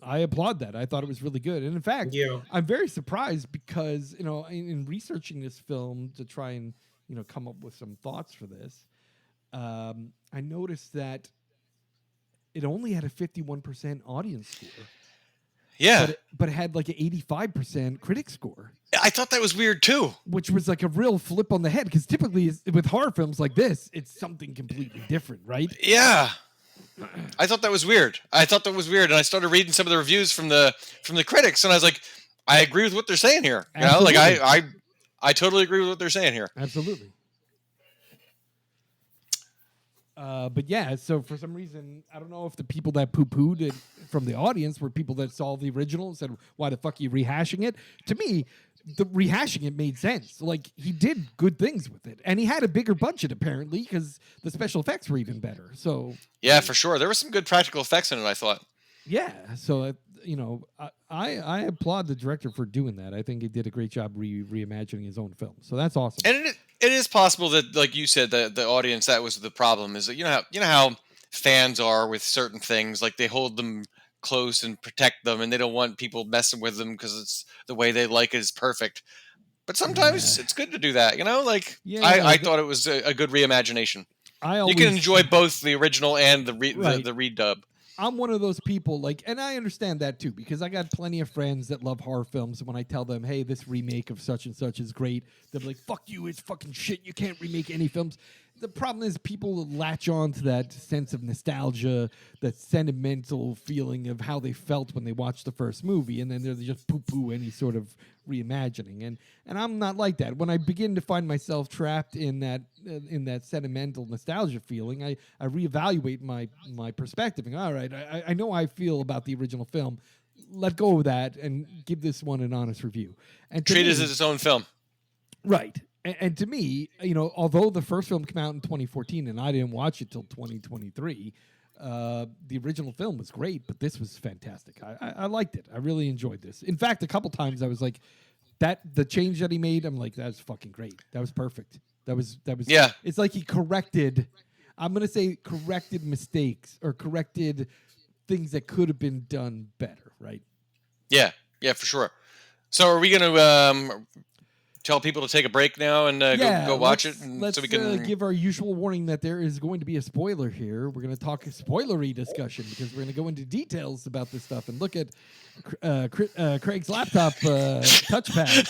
I applaud that. I thought it was really good. And in fact, Yeah. I'm very surprised because, in researching this film to try and, come up with some thoughts for this. I noticed that it only had a 51% audience score. Yeah. But it had like an 85% critic score. I thought that was weird too. Which was like a real flip on the head, because typically with horror films like this, it's something completely different, right? Yeah. I thought that was weird. And I started reading some of the reviews from the critics, and I was like, I agree with what they're saying here. Absolutely. I totally agree with what they're saying here. Absolutely. But yeah, so for some reason, I don't know if the people that poo-pooed it from the audience were people that saw the original and said, why the fuck are you rehashing it? To me, the rehashing it made sense. Like, he did good things with it. And he had a bigger budget, apparently, because the special effects were even better. So yeah, for sure. There were some good practical effects in it, I thought. Yeah, so, I applaud the director for doing that. I think he did a great job reimagining his own film. So that's awesome. And it is possible that, like you said, the audience, that was the problem, is that you know how fans are with certain things, like they hold them close and protect them, and they don't want people messing with them because it's the way they like it is perfect. But sometimes it's good to do that, I thought it was a good reimagination. You can enjoy both the original and the redub. I'm one of those people, and I understand that too, because I got plenty of friends that love horror films. And when I tell them, hey, this remake of such and such is great, they're like, fuck you, it's fucking shit. You can't remake any films. The problem is people latch on to that sense of nostalgia, that sentimental feeling of how they felt when they watched the first movie, and then they just poo-poo any sort of reimagining. And I'm not like that. When I begin to find myself trapped in that sentimental nostalgia feeling, I reevaluate my perspective. And, all right, I know how I feel about the original film. Let go of that and give this one an honest review. And treat it as its own film. Right. And to me, although the first film came out in 2014 and I didn't watch it till 2023, the original film was great, but this was fantastic. I liked it. I really enjoyed this. In fact, a couple times I was like, the change that he made, I'm like, that's fucking great. That was perfect. That was yeah. It's like he corrected mistakes or corrected things that could have been done better, right? Yeah, for sure. So are we going to tell people to take a break now and go watch it? Let's so we can give our usual warning that there is going to be a spoiler here. We're going to talk a spoilery discussion because we're going to go into details about this stuff and look at Craig's laptop touchpad.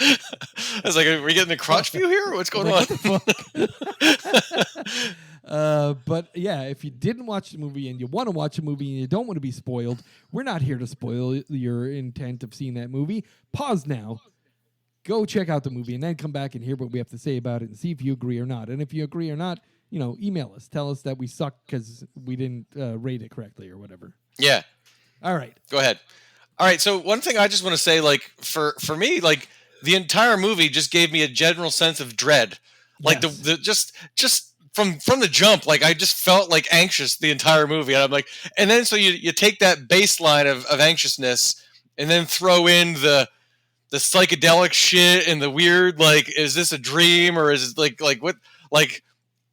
I was like, are we getting a crotch view here? What's going on? But yeah, if you didn't watch the movie and you want to watch a movie and you don't want to be spoiled, we're not here to spoil your intent of seeing that movie. Pause now. Go check out the movie and then come back and hear what we have to say about it and see if you agree or not. And if you agree or not, email us. Tell us that we suck because we didn't rate it correctly or whatever. Yeah. All right. Go ahead. All right. So one thing I just want to say, for me, the entire movie just gave me a general sense of dread. Like yes. just from the jump, I just felt anxious the entire movie. And I'm like, and then so you take that baseline of anxiousness and then throw in the psychedelic shit and the weird, is this a dream or is it what?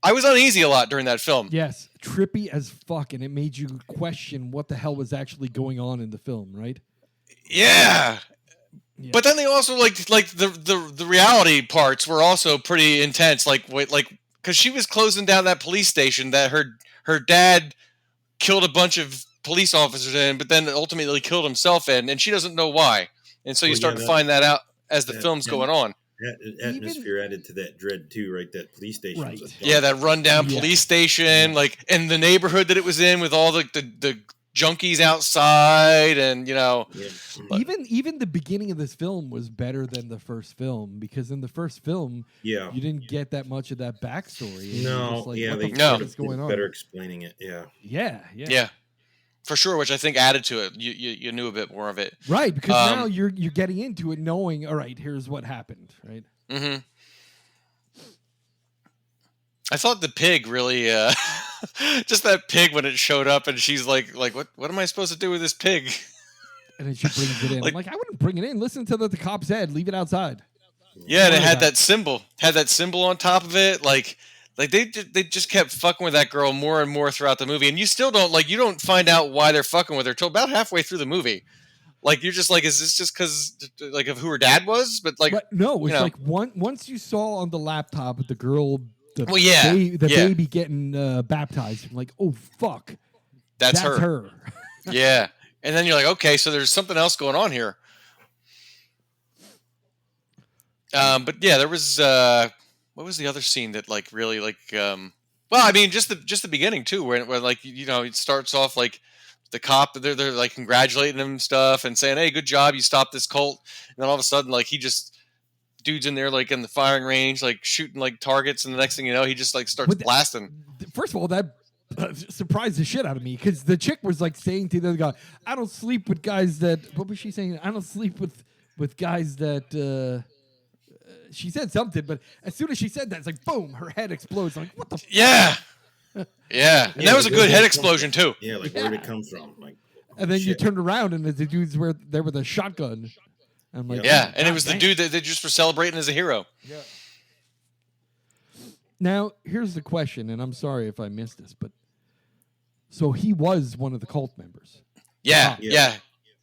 I was uneasy a lot during that film. Yes. Trippy as fuck. And it made you question what the hell was actually going on in the film, right? Yeah. Yeah. But then they also the reality parts were also pretty intense. Because she was closing down that police station that her dad killed a bunch of police officers in, but then ultimately killed himself in, and she doesn't know why. And so you start to find that out as the film's going on. That atmosphere added to that dread too, right? That police station. Right. Yeah, that rundown police station, and the neighborhood that it was in with all the junkies outside, and even the beginning of this film was better than the first film, because in the first film you didn't get that much of that backstory. What's going on? Better explaining it. Yeah, for sure, which I think added to it. You knew a bit more of it, right? Because now you're getting into it knowing, all right, here's what happened, right? Mm-hmm. I thought the pig really, just that pig when it showed up, and she's like, what am I supposed to do with this pig? And then she brings it in. I'm like, I wouldn't bring it in. Listen to what the cop said. Leave it outside. Yeah, and it had that symbol. On top of it. They just kept fucking with that girl more and more throughout the movie, and you still don't you don't find out why they're fucking with her till about halfway through the movie. Like you're just like, is this just because like of who her dad was? But like, But no, it's you know. like once you saw on the laptop the girl, the Well, yeah, baby getting baptized. I'm like, oh fuck, that's her. Yeah, and then you're like, okay, so there's something else going on here. But yeah, there was what was the other scene that like really like well, I mean, just the beginning too, where like it starts off like the cop they're like congratulating him and stuff and saying, hey, good job, you stopped this cult, and then all of a sudden like he just dude's in there like in the firing range like shooting like targets, and the next thing you know he just like starts blasting. First of all, that surprised the shit out of me because the chick was like saying to the other guy, I don't sleep with guys that, what was she saying? I don't sleep with guys that she said something, but as soon as she said that, it's like boom, her head explodes. I'm like, what the yeah yeah, and that was a good head explosion too. Yeah, like where did it come from? Like, and then you shit. turned around and the dudes were there with a shotgun. I'm like, yeah, oh, and it was the dude that they just were celebrating as a hero. Yeah. Now, here's the question, and I'm sorry if I missed this, but so he was one of the cult members. Yeah.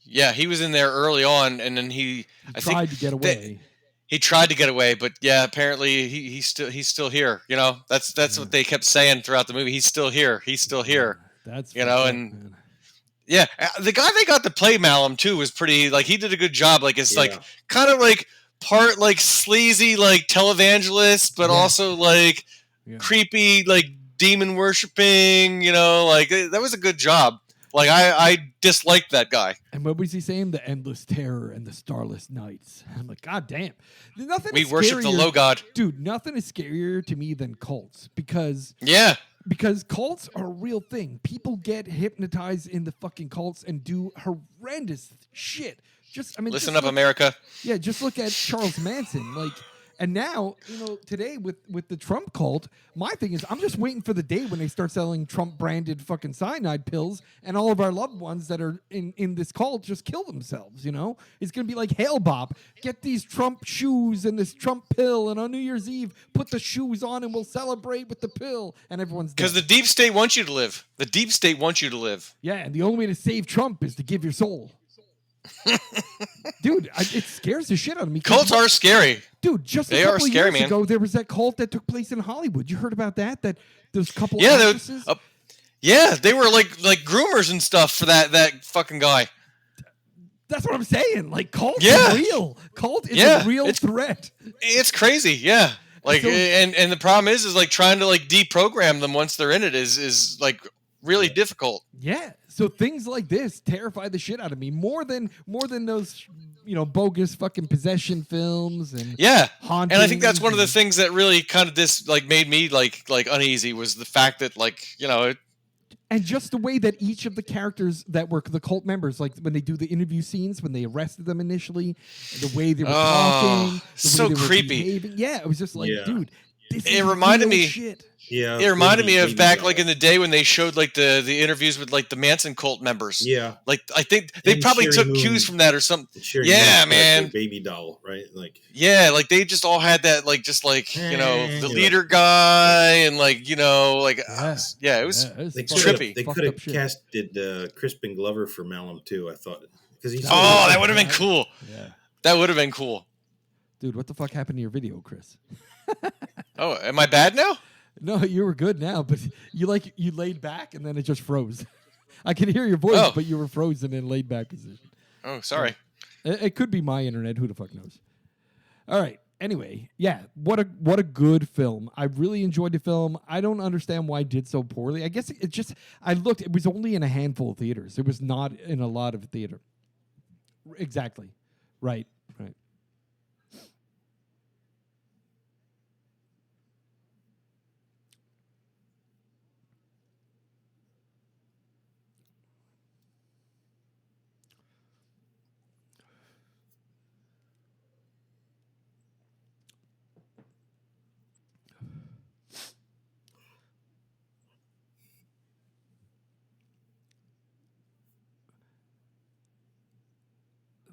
He was in there early on, and then he tried to get away. He tried to get away, but yeah, apparently he's still here. That's what they kept saying throughout the movie. He's still here. He's still here. That's and man. Yeah, the guy they got to play Malum too was pretty. Like he did a good job. Like it's like kind of like part like sleazy like televangelist, but also like creepy like demon worshipping. Like that was a good job. Like I disliked that guy. And what was he saying? The endless terror and the starless nights. I'm like, God damn. We worship the low god. Dude, nothing is scarier to me than cults because cults are a real thing. People get hypnotized in the fucking cults and do horrendous shit. Listen up, America. Yeah, just look at Charles Manson. Like, and now, today with the Trump cult, my thing is I'm just waiting for the day when they start selling Trump-branded fucking cyanide pills and all of our loved ones that are in this cult just kill themselves, It's going to be like, Hail Bob, get these Trump shoes and this Trump pill, and on New Year's Eve, put the shoes on and we'll celebrate with the pill, and everyone's dead. Because the deep state wants you to live. The deep state wants you to live. Yeah, and the only way to save Trump is to give your soul. Dude, it scares the shit out of me. Cults are scary. Dude, just a couple of years ago, there was that cult that took place in Hollywood. You heard about that? That those couple actresses? They were like groomers and stuff for that fucking guy. That's what I'm saying. Like, cult is real. Cult is a real threat. It's crazy, yeah. Like, and the problem is like trying to like deprogram them once they're in it is like really difficult. Yeah. So things like this terrify the shit out of me more than those bogus fucking possession films and hauntings. And I think that's one of the things that really kind of made me like uneasy was the fact that and just the way that each of the characters that were the cult members, like when they do the interview scenes, when they arrested them initially, the way they were talking, so way they were creepy. Behaving. Yeah, it was just like, dude, this it reminded me. Shit. Yeah, it reminded me of back like in the day when they showed like the interviews with like the Manson cult members. Yeah, like I think they probably took cues from that or something. Yeah, man, baby doll, right? Like like they just all had that like just like the leader guy and like it was trippy. They could have casted Crispin Glover for Malum too. I thought because he's that would have been cool. Yeah, that would have been cool. Dude, what the fuck happened to your video, Chris? Oh, am I bad now? No, you were good now, but you laid back and then it just froze. I can hear your voice, but you were frozen in laid back position. Oh, sorry. It could be my internet. Who the fuck knows? All right. Anyway, what a good film. I really enjoyed the film. I don't understand why it did so poorly. I guess it was only in a handful of theaters. It was not in a lot of theater. Exactly. Right.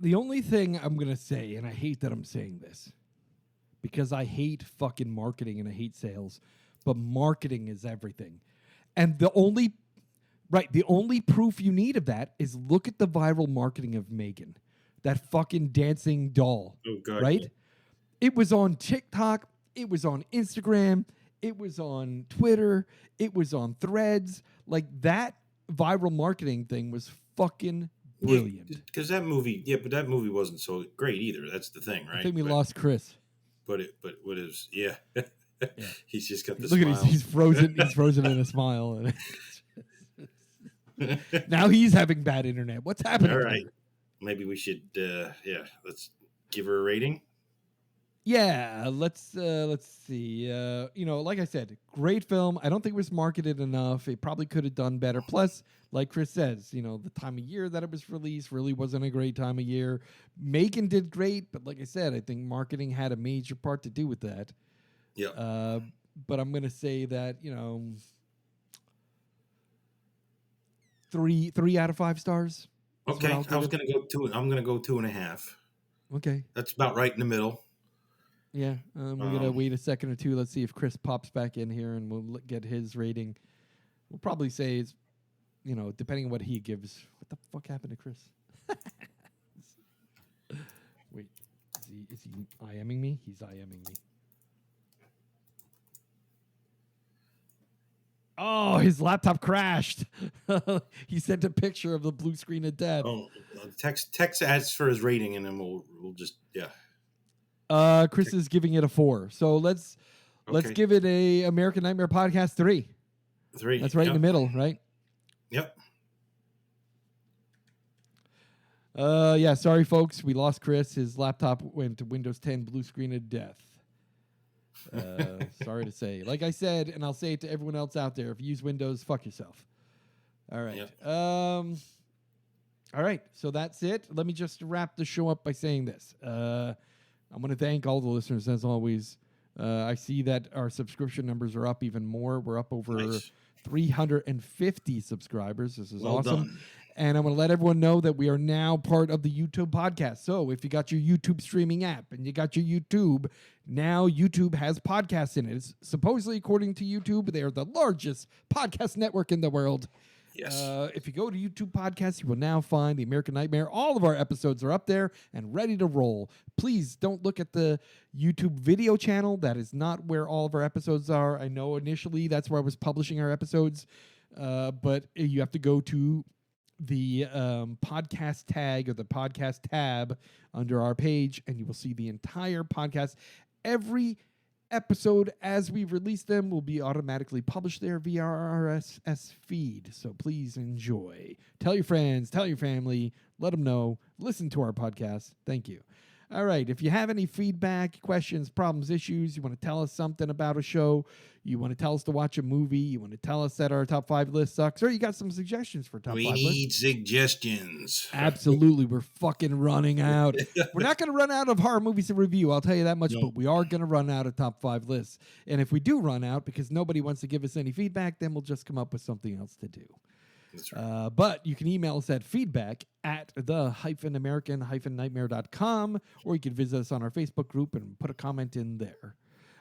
The only thing I'm going to say, and I hate that I'm saying this, because I hate fucking marketing and I hate sales, but marketing is everything. And the only Right. The only proof you need of that is look at the viral marketing of Megan, that fucking dancing doll. Oh God. Right? It was on TikTok. It was on Instagram. It was on Twitter. It was on Threads. Like that viral marketing thing was fucking brilliant. Because that movie, but that movie wasn't so great either. That's the thing, right? I think we lost Chris. But what is? Yeah. He's just got the Look smile. at he's frozen. He's frozen in a smile. Now he's having bad internet. What's happening? All right. Maybe we should. Let's give her a rating. Yeah, let's see. Like I said, great film. I don't think it was marketed enough. It probably could have done better. Plus, like Chris says, the time of year that it was released really wasn't a great time of year. Megan did great, but like I said, I think marketing had a major part to do with that. Yeah. But I'm gonna say that 3 out of 5 stars. Okay, I'm gonna go 2.5. Okay, that's about right in the middle. Yeah, we're gonna wait a second or two. Let's see if Chris pops back in here, and we'll get his rating. We'll probably say it's, depending on what he gives. What the fuck happened to Chris? Wait, is he IMing me? He's IMing me. Oh, his laptop crashed. He sent a picture of the blue screen of death. Oh, text adds for his rating, and then we'll just Chris is giving it a 4. So let's give it a American Nightmare Podcast 3. 3. That's right in the middle, right? Yep. Yeah, sorry folks, we lost Chris. His laptop went to Windows 10 blue screen of death. Sorry to say. Like I said, and I'll say it to everyone else out there, if you use Windows, fuck yourself. All right. Yep. All right, so that's it. Let me just wrap the show up by saying this. I'm going to thank all the listeners, as always. I see that our subscription numbers are up even more. We're up over 350 subscribers. This is awesome. Done. And I'm going to let everyone know that we are now part of the YouTube podcast. So if you got your YouTube streaming app and you got your YouTube, now YouTube has podcasts in it. It's supposedly, according to YouTube, they are the largest podcast network in the world. Yes. If you go to YouTube Podcasts, you will now find The American Nightmare. All of our episodes are up there and ready to roll. Please don't look at the YouTube video channel. That is not where all of our episodes are. I know initially that's where I was publishing our episodes, but you have to go to the podcast tag or the podcast tab under our page, and you will see the entire podcast. Every episode as we release them will be automatically published there via our RSS feed. So please enjoy. Tell your friends, tell your family, let them know. Listen to our podcast. Thank you. All right. If you have any feedback, questions, problems, issues, you want to tell us something about a show, you want to tell us to watch a movie, you want to tell us that our top 5 list sucks, or you got some suggestions for top 5 lists. We need suggestions. Absolutely. We're fucking running out. We're not going to run out of horror movies to review, I'll tell you that much, but we are going to run out of top 5 lists. And if we do run out because nobody wants to give us any feedback, then we'll just come up with something else to do. That's right. But you can email us at feedback@the-american-nightmare.com, or you can visit us on our Facebook group and put a comment in there.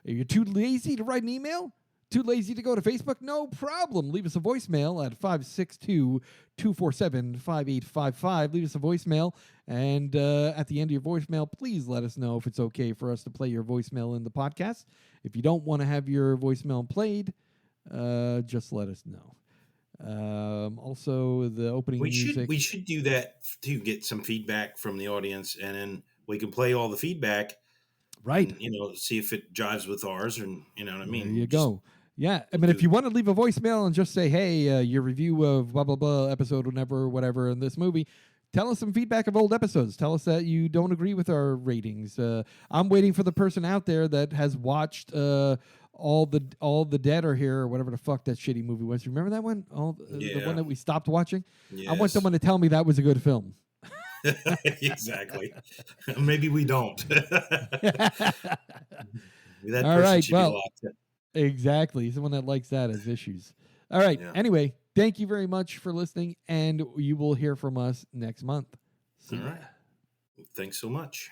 If you're too lazy to write an email, too lazy to go to Facebook, no problem. Leave us a voicemail at 562-247-5855. Leave us a voicemail, and at the end of your voicemail, please let us know if it's okay for us to play your voicemail in the podcast. If you don't want to have your voicemail played, just let us know. Also, the opening music. We should do that to get some feedback from the audience, and then we can play all the feedback. Right. And, see if it jives with ours, and you know what I mean. There you go. Yeah, I mean, if you want to leave a voicemail and just say, hey, your review of blah, blah, blah, episode, whatever, in this movie, tell us some feedback of old episodes. Tell us that you don't agree with our ratings. I'm waiting for the person out there that has watched All the Dead Are Here, or whatever the fuck that shitty movie was. Remember that one? The one that we stopped watching? Yes. I want someone to tell me that was a good film. Exactly. Maybe we don't. That all right, should be locked up. Exactly. Someone that likes that as issues. All right. Yeah. Anyway, thank you very much for listening, and you will hear from us next month. See ya. All right. Thanks so much.